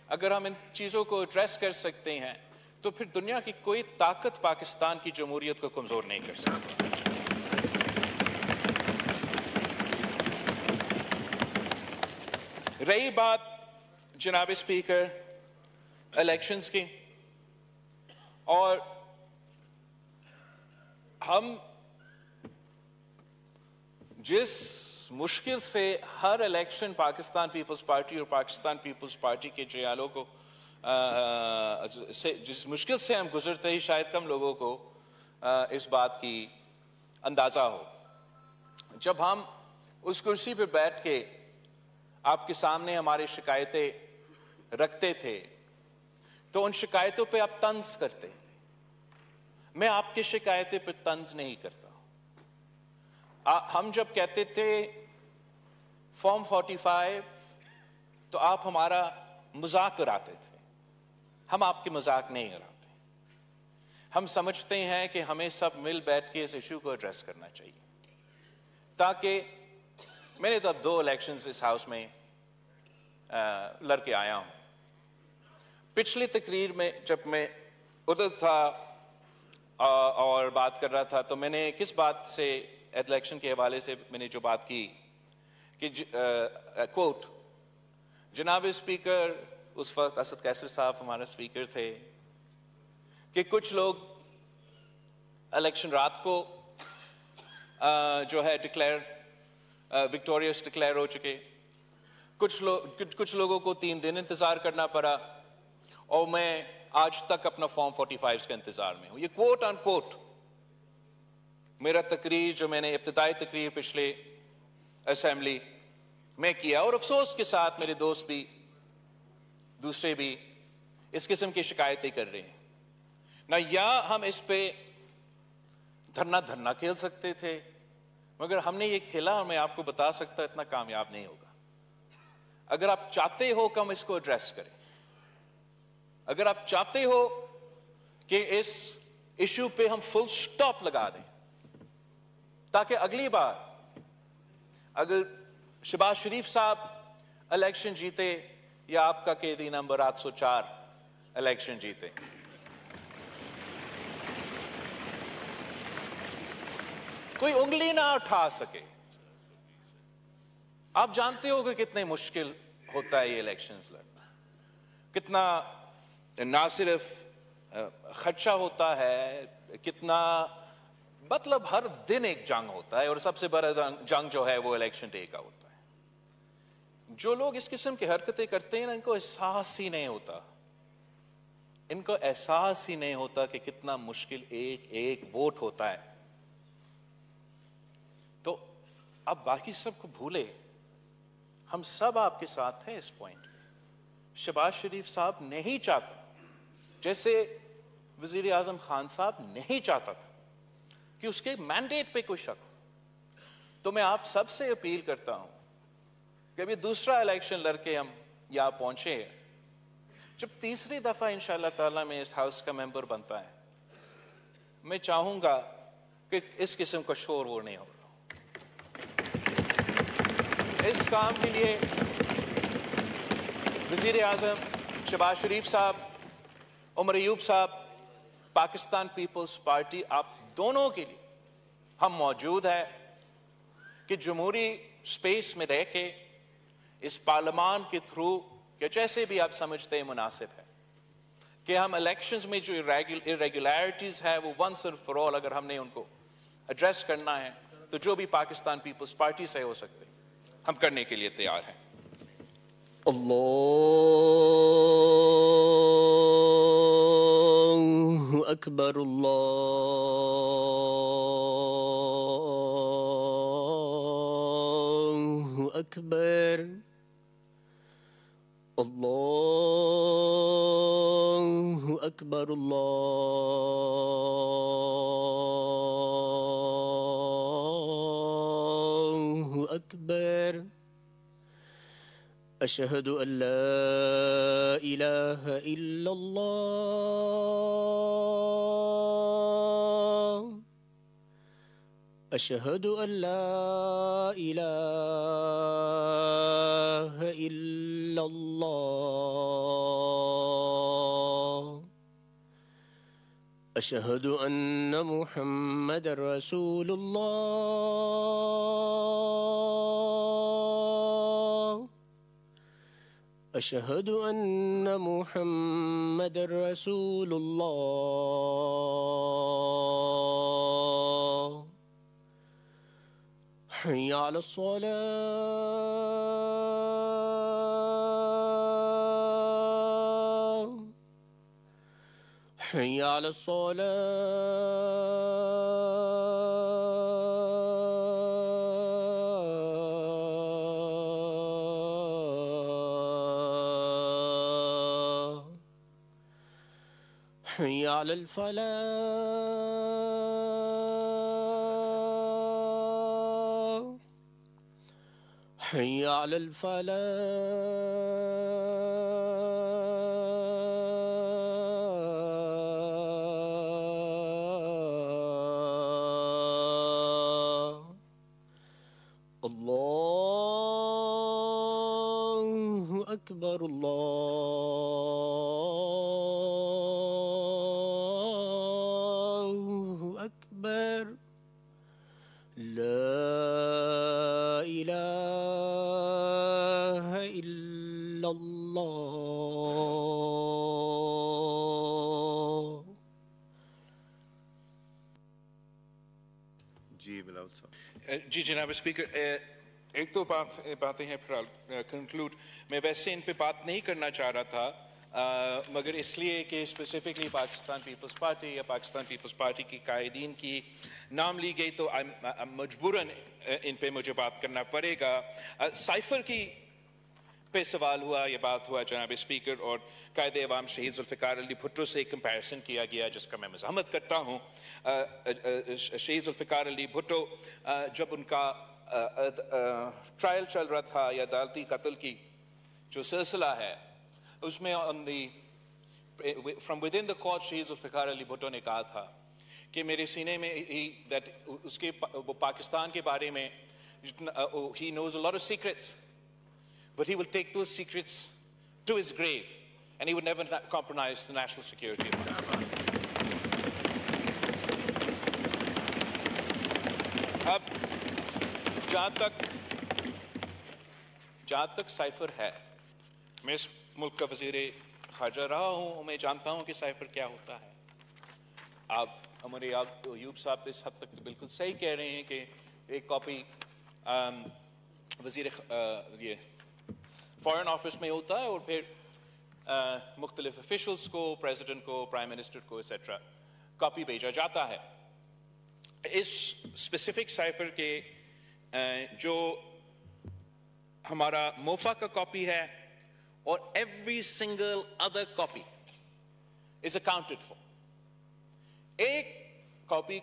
اگر ہم ان چیزوں کو ایڈریس کر سکتے ہیں تو پھر دنیا کی کوئی طاقت پاکستان کی جمہوریت کو کمزور نہیں کر سکتی. رہی بات جناب اسپیکر الیکشنز کی، اور ہم جس مشکل سے ہر الیکشن پاکستان پیپلز پارٹی اور پاکستان پیپلز پارٹی کے جیالوں کو جس مشکل سے ہم گزرتے ہی شاید کم لوگوں کو اس بات کی اندازہ ہو. جب ہم اس کرسی پہ بیٹھ کے آپ کے سامنے ہماری شکایتیں رکھتے تھے تو ان شکایتوں پہ آپ طنز کرتے تھے. میں آپ کی شکایتیں پہ طنز نہیں کرتا. ہم جب کہتے تھے فارم 45 تو آپ ہمارا مذاق اڑاتے تھے. ہم آپ کے مذاق نہیں اڑاتے. ہم سمجھتے ہیں کہ ہمیں سب مل بیٹھ کے اس ایشو کو ایڈریس کرنا چاہیے، تاکہ میں نے تو اب 2 الیکشنز اس ہاؤس میں لڑ کے آیا ہوں. پچھلی تقریر میں جب میں ادھر تھا اور بات کر رہا تھا تو میں نے کس بات سے الیکشن کے حوالے سے میں نے جو بات کی کہ کوٹ جناب اسپیکر اس وقت اسد قیصر صاحب ہمارا اسپیکر تھے کہ کچھ لوگ الیکشن رات کو جو ہے وکٹوریس ڈکلیئر ہو چکے. کچھ لوگوں کو 3 دن انتظار کرنا پڑا، اور میں آج تک اپنا فارم 45 کے انتظار میں ہوں. یہ کوٹ ان کوٹ میرا تقریر جو میں نے ابتدائی تقریر پچھلے اسمبلی میں کیا، اور افسوس کے ساتھ میرے دوست بھی دوسرے بھی اس قسم کی شکایتیں کر رہے ہیں. نہ یا ہم اس پہ دھرنا کھیل سکتے تھے، مگر ہم نے یہ کھیلا اور میں آپ کو بتا سکتا اتنا کامیاب نہیں ہوگا. اگر آپ چاہتے ہو کہ ہم اس کو ایڈریس کریں، اگر آپ چاہتے ہو کہ اس ایشو پہ ہم فل سٹاپ لگا دیں تاکہ اگلی بار اگر شہباز شریف صاحب الیکشن جیتے یا آپ کا قیدی نمبر 804 الیکشن جیتے، کوئی انگلی نہ اٹھا سکے. آپ جانتے ہو کہ کتنے مشکل ہوتا ہے یہ الیکشنز لڑنا، کتنا نہ صرف خدشہ ہوتا ہے، کتنا مطلب ہر دن ایک جنگ ہوتا ہے، اور سب سے بڑا جنگ جو ہے وہ الیکشن ڈے کا ہوتا ہے. جو لوگ اس قسم کی حرکتیں کرتے ہیں ان کو احساس ہی نہیں ہوتا، ان کو احساس ہی نہیں ہوتا کہ کتنا مشکل ایک ووٹ ہوتا ہے. تو اب باقی سب کو بھولے، ہم سب آپ کے ساتھ ہیں اس پوائنٹ. شہباز شریف صاحب نہیں چاہتا، جیسے وزیر اعظم خان صاحب نہیں چاہتا تھا کہ اس کے مینڈیٹ پہ کوئی شک ہو. تو میں آپ سب سے اپیل کرتا ہوں کہ ابھی دوسرا الیکشن لڑ کے ہم یہاں پہنچے، جب تیسری دفعہ انشاءاللہ تعالیٰ میں اس ہاؤس کا ممبر بنتا ہے، میں چاہوں گا کہ اس قسم کا شور وہ نہیں ہوگا. اس کام کے لیے وزیر اعظم شہباز شریف صاحب، عمر ایوب صاحب، پاکستان پیپلز پارٹی، آپ دونوں کے لیے ہم موجود ہیں کہ جمہوری سپیس میں رہ کے اس پارلیمان کے تھرو یا جیسے بھی آپ سمجھتے ہیں مناسب ہے کہ ہم الیکشنز میں جو irregularities ہے وہ ونس اینڈ فار آل اگر ہم نے ان کو ایڈریس کرنا ہے تو جو بھی پاکستان پیپلز پارٹی سے ہو سکتے ہم کرنے کے لیے تیار ہیں. اللہ اکبر اللہ اکبر اللہ اکبر اللہ اکبر. اشہد ان لا الہ الا اللہ اشہد ان لا الہ الا اللہ اشہد ان محمد رسول اللہ أشهد أن محمد رسول الله حي على الصلاة حي على الصلاة حي على الفلاح حي على الفلاح الله أكبر الله أكبر لا إله إلا الله. جی بلاول صاحب. جی جناب اسپیکر، ایک دو باتیں ہیں پھر کنکلوڈ. میں ویسے ان پہ بات نہیں کرنا چاہ رہا تھا، مگر اس لیے کہ اسپیسیفکلی پاکستان پیپلز پارٹی یا پاکستان پیپلز پارٹی کی قائدین کی نام لی گئی تو مجبوراً ان پہ مجھے بات کرنا پڑے گا. سائفر کی پہ سوال ہوا، یہ بات ہوا جناب اسپیکر، اور قائد عوام شہید ذوالفقار علی بھٹو سے ایک کمپیریزن کیا گیا جس کا میں مزاحمت کرتا ہوں. شہید ذوالفقار علی بھٹو جب ان کا ٹرائل چل رہا تھا یا عدالتی قتل کی جو سلسلہ ہے، اس میں from with in the court شہید ذوالفقار علی بھٹو نے کہا تھا کہ میرے سینے میں اس کے وہ پاکستان کے بارے میں he knows a lot of secrets, but he will take those secrets to his grave and he would never compromise the national security of Pakistan. اب جہاں تک سائفر ہے، میں اس ملک کا وزیر خارجہ رہا ہوں، میں جانتا ہوں کہ سائفر کیا ہوتا ہے. آپ ہمارے ایوب صاحب اس حد تک بالکل صحیح کہہ رہے ہیں کہ ایک کاپی وزیر فارن آفس میں ہوتا ہے اور پھر مختلف افیشلز کو، پریزیڈنٹ کو، پرائم منسٹر کو ایسیٹرا کاپی بھیجا جاتا ہے. اس اسپیسیفک سائفر کے جو ہمارا موفا کا کاپی ہے اور every single other copy is accounted for. ایک کاپی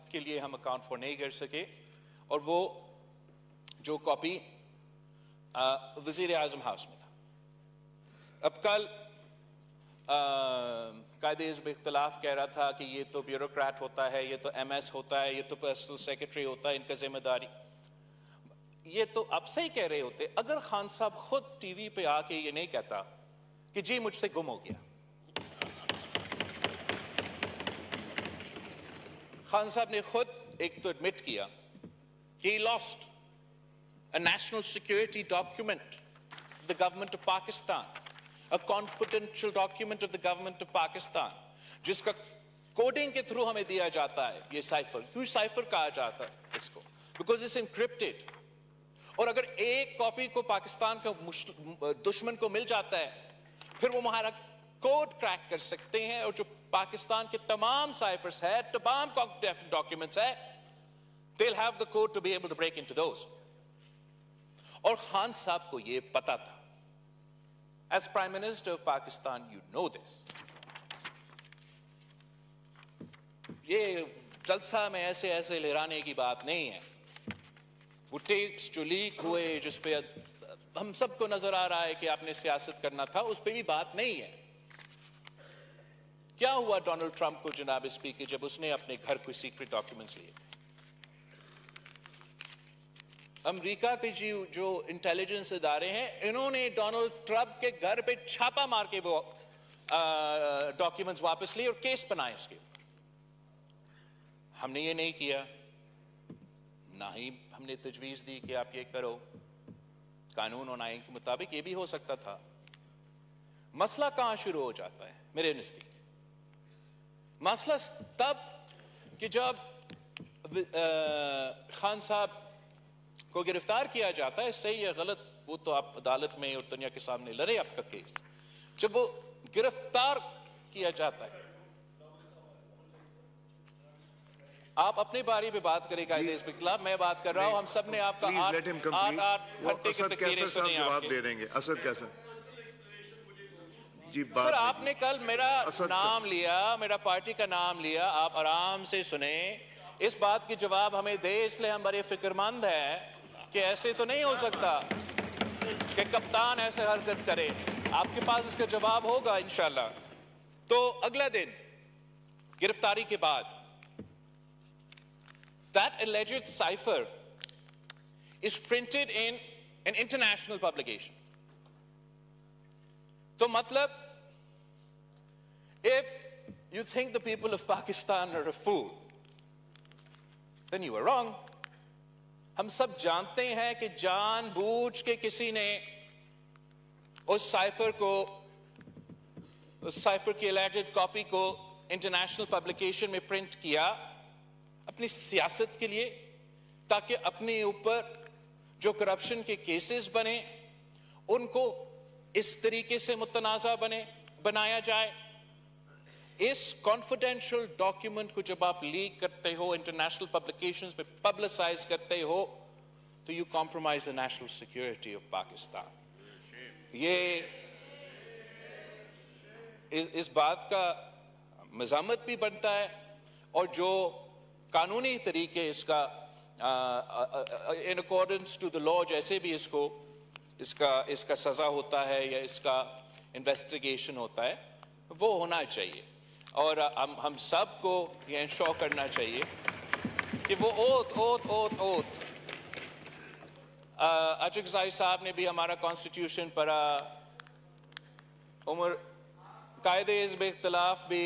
کے لیے ہم اکاؤنٹ فور نہیں کر سکے، اور وہ جو کاپی وزیر اعظم ہاؤس میں تھا. اب کل قائد حزب اختلاف کہہ رہا تھا کہ یہ تو بیوروکریٹ ہوتا ہے، یہ تو ایم ایس ہوتا ہے، یہ تو پرسنل سیکرٹری ہوتا ہے، ان کا ذمہ داری. یہ تو آپ صحیح کہہ رہے ہوتے اگر خان صاحب خود ٹی وی پہ آ کے یہ نہیں کہتا کہ جی مجھ سے گم ہو گیا. خان صاحب نے خود ایک تو ایڈمٹ کیا کہ he lost a national security document of the government of Pakistan, a confidential document of the government of Pakistan, جس کا کوڈنگ کے تھرو ہمیں دیا جاتا ہے. یہ سائفر کیوں سائفر کہا جاتا ہے اس کو؟ Because it's encrypted. اور اگر ایک کاپی کو پاکستان کا دشمن کو مل جاتا ہے، پھر وہ ہمارا کوڈ کریک کر سکتے ہیں، اور جو پاکستان کے تمام سائفرز ہے، تمام ڈاکیومنٹس ہے، they'll have the code to be able to break into those. اور خان صاحب کو یہ پتا تھا. As Prime Minister of Pakistan, you know this. یہ جلسہ میں ایسے لہرانے کی بات نہیں ہے. وہ ٹیپس جو لیک ہوئے جس پہ ہم سب کو نظر آ رہا ہے کہ آپ نے سیاست کرنا تھا، اس پہ بھی بات نہیں ہے. کیا ہوا ڈونلڈ ٹرمپ کو جناب اسپیکر جب اس نے اپنے گھر کوئی سیکرٹ ڈاکیومنٹس لیے تھے؟ امریکہ کے جو انٹیلیجنس ادارے ہیں، انہوں نے ڈونلڈ ٹرمپ کے گھر پہ چھاپا مار کے وہ ڈاکیومنٹس واپس لیے اور کیس بنائے اس کے. ہم نے یہ نہیں کیا، نہ ہی ہم نے تجویز دی کہ آپ یہ کرو. قانون اور آئین کے مطابق یہ بھی ہو سکتا تھا مسئلہ کہاں شروع ہو جاتا ہے میرے نزدیک؟ مسئلہ تب کہ جب خان صاحب کو گرفتار کیا جاتا ہے، صحیح یا غلط وہ تو آپ عدالت میں اور دنیا کے سامنے لڑے آپ کا کیس، جب وہ گرفتار کیا جاتا ہے، آپ اپنے بارے میں بات کریں قائد حزب اختلاف، میں بات کر رہا ہوں، ہم سب نے آپ کا 8 گھنٹے کے تقریریں سنی آپ کے۔ جواب دے دیں گے اسد کیسا جی سر آپ نے کل میرا نام لیا، میرا پارٹی کا نام لیا، آپ آرام سے سنیں، اس بات کی جواب ہمیں دے، اس لئے ہم بڑے فکر مند ہیں کہ ایسے تو نہیں ہو سکتا کہ کپتان ایسے حرکت کرے، آپ کے پاس اس کا جواب ہوگا انشاءاللہ۔ تو اگلا دن گرفتاری کے بعد that alleged cipher is printed in an international publication. تو مطلب if you think the people of Pakistan are a fool, then you are wrong. ہم سب جانتے ہیں کہ جان بوجھ کے کسی نے اس سائفر کو، اس سائفر کی alleged کاپی کو انٹرنیشنل پبلیکیشن میں پرنٹ کیا اپنی سیاست کے لیے، تاکہ اپنے اوپر جو کرپشن کے کیسز بنے ان کو اس طریقے سے متنازع بنایا جائے۔ اس کانفیڈینشیل ڈاکیومنٹ کو جب آپ لیک کرتے ہو، انٹرنیشنل پبلیکیشنز میں پبلسائز کرتے ہو، تو you compromise the national security of Pakistan. یہ اس بات کا مذمت بھی بنتا ہے، اور جو قانونی طریقے اس کا in accordance to the law جیسے بھی اس کا سزا ہوتا ہے یا اس کا انویسٹیگیشن ہوتا ہے وہ ہونا چاہیے، اور ہم سب کو یہ انشور کرنا چاہیے کہ وہ اوتھ اچکزائی صاحب نے بھی ہمارا کانسٹیٹیوشن پڑھا، عمر قائد حزب اختلاف بھی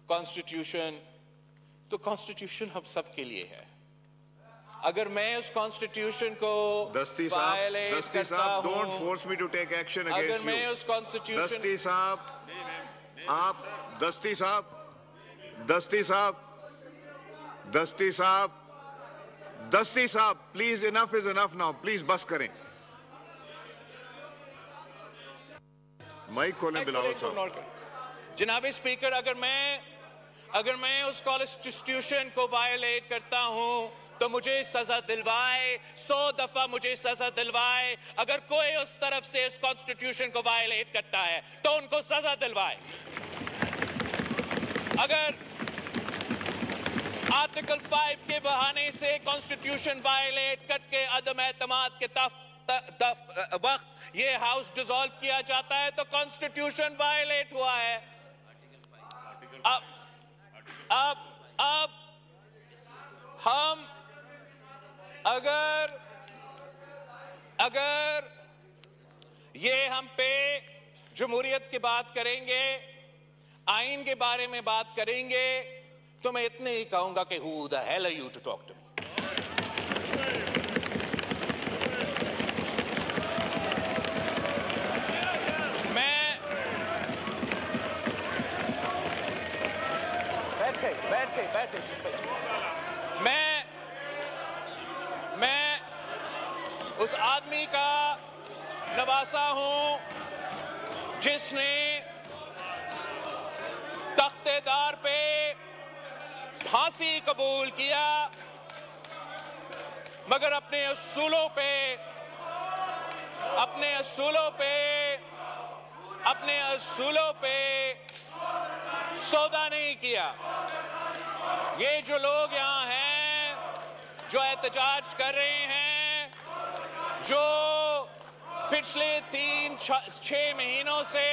کانسٹیٹیوشن، تو کانسٹیٹیوشن ہم سب کے لیے ہے۔ اگر میں اس کانسٹیٹیوشن کو وائلیٹ کرتا ہوں، don't force me to take action against you. اگر میں اس کانسٹیٹیوشن دستی صاحب please enough is enough now. Please بس کریں، مائک کھولیں بلاول صاحب۔ جناب اسپیکر، اگر میں اس کانسٹیٹیوشن کو وائلیٹ کرتا ہوں تو مجھے سزا دلوائے، 100 دفعہ مجھے سزا دلوائے۔ اگر کوئی اس طرف سے اس کانسٹیٹیوشن کو وائلیٹ کرتا ہے تو ان کو سزا دلوائے۔ اگر آرٹیکل 5 کے بہانے سے کانسٹیٹیوشن وائلیٹ کر کے عدم اعتماد کے وقت یہ ہاؤس ڈیزالو کیا جاتا ہے تو کانسٹیٹیوشن وائلیٹ ہوا ہے۔ اب ہم اگر یہ ہم پہ جمہوریت کی بات کریں گے، آئین کے بارے میں بات کریں گے، تو میں اتنے ہی کہوں گا کہ who the hell are you to talk to me؟ بیٹھے میں اس آدمی کا نواسا ہوں جس نے تختے دار پہ پھانسی قبول کیا، مگر اپنے اصولوں پہ سودا نہیں کیا۔ یہ جو لوگ یہاں ہیں جو احتجاج کر رہے ہیں، جو پچھلے 3-6 مہینوں سے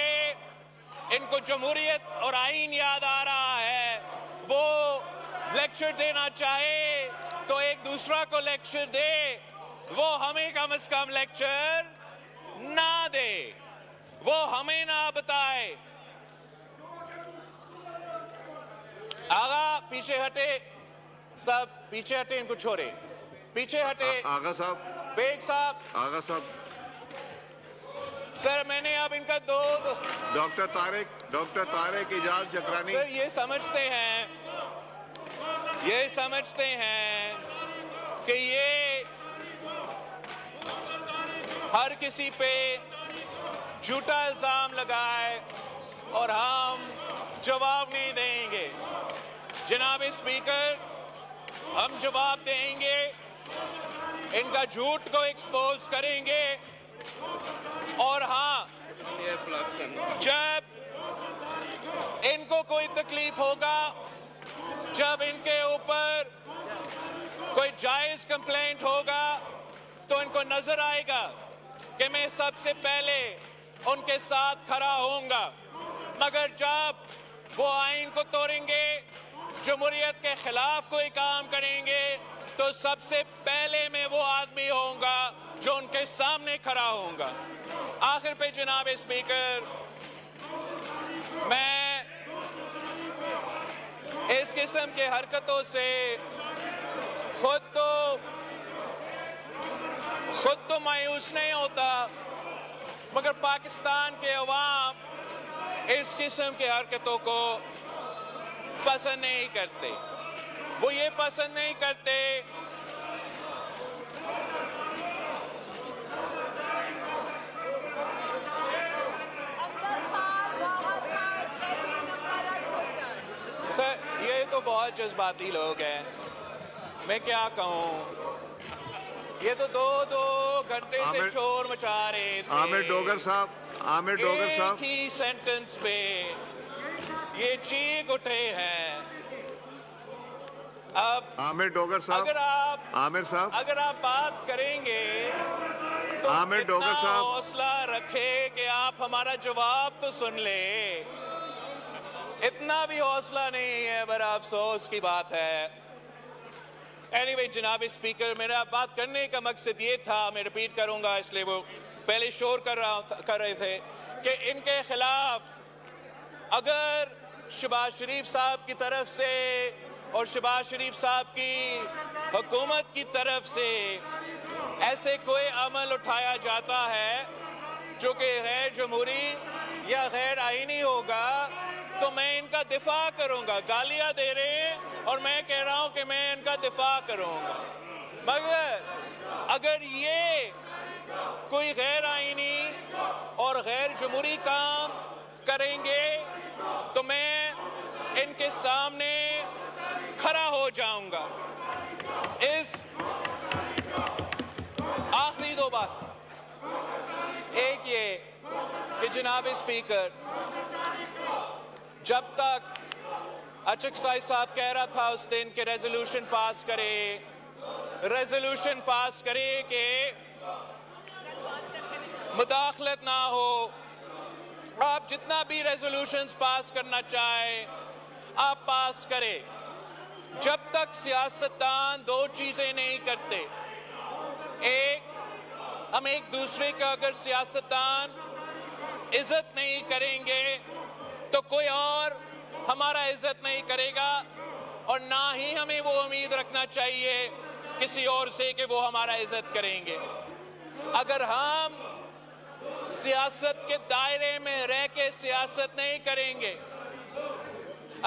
ان کو جمہوریت اور آئین یاد آ رہا ہے، وہ لیکچر دینا چاہے تو ایک دوسرا کو لیکچر دے، وہ ہمیں کم از کم لیکچر نہ دے، وہ ہمیں نہ بتائے۔ آغا پیچھے ہٹے، سب پیچھے ہٹے، ان کو چھوڑے، پیچھے ہٹے۔ آغا صاحب، بیگ صاحب، آغا صاحب سر میں نے اب ان کا ڈاکٹر طارق اجاز جکرانی. سر یہ سمجھتے ہیں کہ یہ ہر کسی پہ جھوٹا الزام لگائے اور ہم جواب نہیں دیں گے. جناب اسپیکر ہم جواب دیں گے, ان کا جھوٹ کو ایکسپوز کریں گے, اور ہاں جب ان کو کوئی تکلیف ہوگا, جب ان کے اوپر کوئی جائز کمپلینٹ ہوگا تو ان کو نظر آئے گا کہ میں سب سے پہلے ان کے ساتھ کھڑا ہوں گا. مگر جب وہ آئین کو توڑیں گے, جمہوریت کے خلاف کوئی کام کریں گے, تو سب سے پہلے میں وہ آدمی ہوں گا جو ان کے سامنے کھڑا ہوں گا. آخر پہ جناب اسپیکر میں اس قسم کے حرکتوں سے خود تو مایوس نہیں ہوتا, مگر پاکستان کے عوام اس قسم کے حرکتوں کو پسند نہیں کرتے. وہ یہ پسند نہیں کرتے سر, یہ تو بہت جذباتی لوگ ہیں, میں کیا کہوں. یہ تو دو گھنٹے سے شور مچا رہے تھے. عامر ڈوگر صاحب ایک ہی سینٹنس پہ یہ چیخ اٹھے ہیں. اب عامر ڈوگر صاحب اگر آپ بات کریں گے تو اتنا حوصلہ رکھے کہ آپ ہمارا جواب تو سن لیں. اتنا بھی حوصلہ نہیں ہے, بڑا افسوس کی بات ہے. اینی وے جناب اسپیکر, میرا بات کرنے کا مقصد یہ تھا, میں ریپیٹ کروں گا اس لیے وہ پہلے شور کر رہے تھے, کہ ان کے خلاف اگر شہباز شریف صاحب کی طرف سے اور شہباز شریف صاحب کی حکومت کی طرف سے ایسے کوئی عمل اٹھایا جاتا ہے جو کہ غیر جمہوری یا غیر آئینی ہوگا, تو میں ان کا دفاع کروں گا. گالیاں دے رہے ہیں اور میں کہہ رہا ہوں کہ میں ان کا دفاع کروں گا. مگر اگر یہ کوئی غیر آئینی اور غیر جمہوری کام کریں گے تو میں ان کے سامنے کھڑا ہو جاؤں گا. اس آخری دو بات, ایک یہ کہ جناب اسپیکر جب تک اچک سائی صاحب کہہ رہا تھا اس دن کہ ریزولوشن پاس کرے کہ مداخلت نہ ہو, آپ جتنا بھی ریزولوشنز پاس کرنا چاہیں آپ پاس کریں. جب تک سیاستدان دو چیزیں نہیں کرتے, ایک ہم ایک دوسرے کا اگر سیاستدان عزت نہیں کریں گے تو کوئی اور ہمارا عزت نہیں کرے گا, اور نہ ہی ہمیں وہ امید رکھنا چاہیے کسی اور سے کہ وہ ہمارا عزت کریں گے. اگر ہم سیاست کے دائرے میں رہ کے سیاست نہیں کریں گے,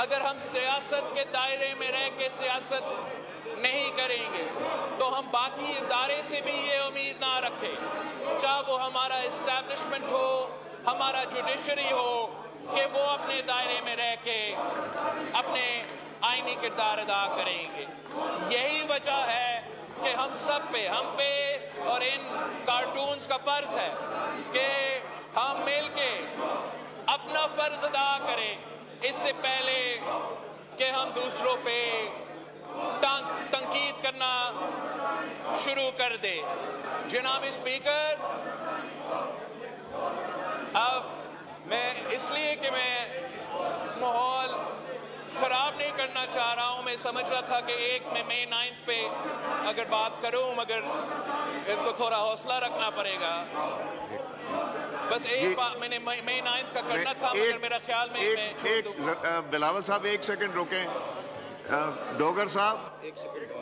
اگر ہم سیاست کے دائرے میں رہ کے سیاست نہیں کریں گے تو ہم باقی ادارے سے بھی یہ امید نہ رکھیں, چاہے وہ ہمارا اسٹیبلشمنٹ ہو, ہمارا جوڈیشری ہو, کہ وہ اپنے دائرے میں رہ کے اپنے آئینی کردار ادا کریں گے. یہی وجہ ہے کہ ہم پہ اور ان کارٹونز کا فرض ہے کہ ہم مل کے اپنا فرض ادا کریں اس سے پہلے کہ ہم دوسروں پہ تنقید کرنا شروع کر دیں. جناب اسپیکر, اب میں اس لیے کہ میں ماحول خراب نہیں کرنا چاہ رہا ہوں, میں سمجھ رہا تھا کہ ایک میں مئی 9 پہ اگر بات کروں, مگر ان کو تھوڑا حوصلہ رکھنا پڑے گا. بس ایک بات میں نے مئی 9 کا کرنا تھا, مگر میرا خیال میں چھوڑ دوں. بلاول صاحب ایک سیکنڈ روکیں. ڈوگر صاحب, ایک سیکنڈ.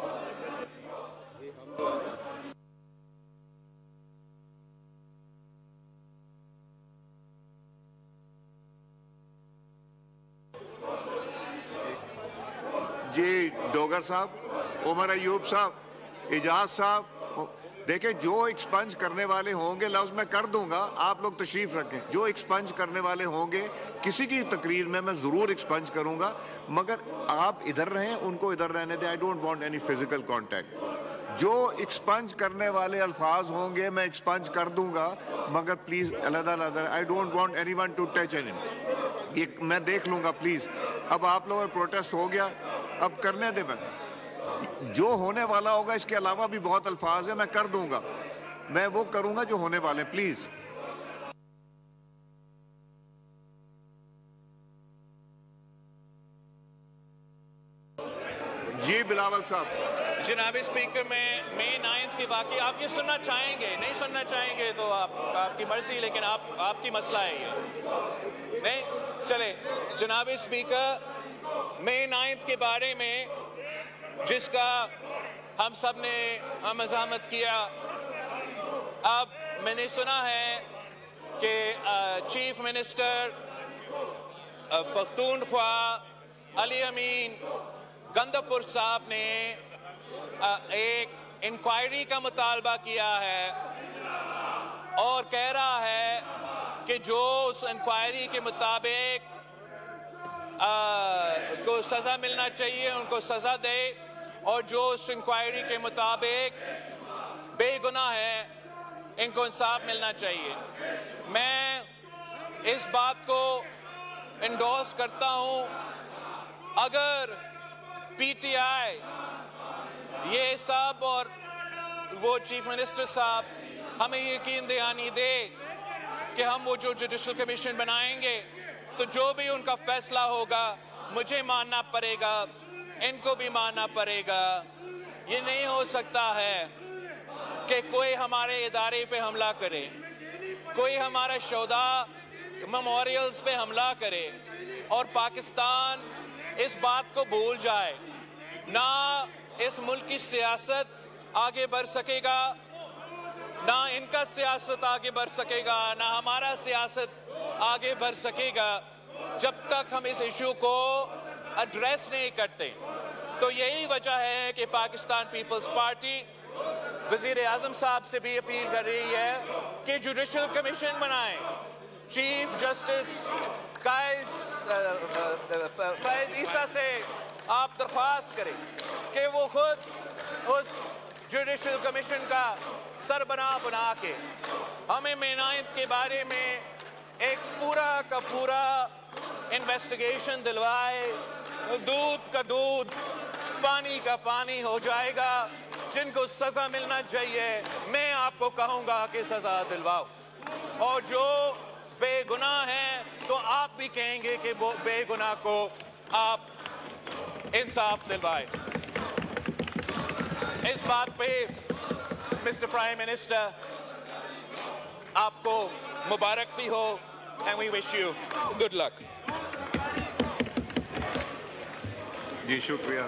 جی ڈوگر صاحب، عمر ایوب صاحب، اجاز صاحب، دیکھیں جو ایکسپنج کرنے والے ہوں گے لفظ میں کر دوں گا، آپ لوگ تشریف رکھیں، جو ایکسپنج کرنے والے ہوں گے کسی کی تقریر میں ضرور ایکسپنج کروں گا، مگر آپ ادھر رہیں، ان کو ادھر رہنے دیں. I don't want any physical contact. جو ایکسپنج کرنے والے الفاظ ہوں گے میں ایکسپنج کر دوں گا، مگر پلیز علیحدہ علیحدہ. I don't want anyone to touch anyone. یہ میں دیکھ لوں گا پلیز. اب آپ لوگوں کا پروٹیسٹ ہو گیا، اب کرنے دیں. جو ہونے والا ہوگا اس کے علاوہ بھی بہت الفاظ ہیں، میں کر دوں گا، میں وہ کروں گا جو ہونے والے. پلیز جی بلاول صاحب. جناب اسپیکر، میں مئی 9 کی واقعی آپ یہ سننا چاہیں گے، نہیں سننا چاہیں گے تو آپ کی مرضی، لیکن آپ کی مسئلہ ہے یہ. نہیں چلے. جناب اسپیکر، مئی 9 کے بارے میں جس کا ہم سب نے مزاحمت کیا، اب میں نے سنا ہے کہ چیف منسٹر پختونخوا علی امین گندپور صاحب نے ایک انکوائری کا مطالبہ کیا ہے اور کہہ رہا ہے کہ جو اس انکوائری کے مطابق کو سزا ملنا چاہیے ان کو سزا دے، اور جو اس انکوائری کے مطابق بے گناہ ہے ان کو انصاف ملنا چاہیے. میں اس بات کو انڈورس کرتا ہوں. اگر پی ٹی آئی یہ صاحب اور وہ چیف منسٹر صاحب ہمیں یقین دہانی دے کہ ہم وہ جو جوڈیشل کمیشن بنائیں گے تو جو بھی ان کا فیصلہ ہوگا مجھے ماننا پڑے گا، ان کو بھی ماننا پڑے گا. یہ نہیں ہو سکتا ہے کہ کوئی ہمارے ادارے پہ حملہ کرے، کوئی ہمارے شہداء میموریلز پہ حملہ کرے اور پاکستان اس بات کو بھول جائے. نہ اس ملک کی سیاست آگے بڑھ سکے گا، نہ ان کا سیاست آگے بڑھ سکے گا، نہ ہمارا سیاست آگے بڑھ سکے گا جب تک ہم اس ایشو کو ایڈریس نہیں کرتے. تو یہی وجہ ہے کہ پاکستان پیپلز پارٹی وزیر اعظم صاحب سے بھی اپیل کر رہی ہے کہ جوڈیشل کمیشن بنائیں. چیف جسٹس فیض عیسیٰ سے آپ درخواست کریں کہ وہ خود اس جوڈیشل کمیشن کا سربراہ بنا کے ہمیں مئی 9 کے بارے میں ایک پورا کا پورا انویسٹیگیشن دلوائے. دودھ کا دودھ پانی کا پانی ہو جائے گا. جن کو سزا ملنا چاہیے میں آپ کو کہوں گا کہ سزا دلواؤ، اور جو بے گناہ ہیں تو آپ بھی کہیں گے کہ وہ بے گناہ کو آپ انصاف دلوائے. اس بات پہ مسٹر پرائم منسٹر آپ کو مبارک بھی ہو and we wish you good luck. جی شکریہ.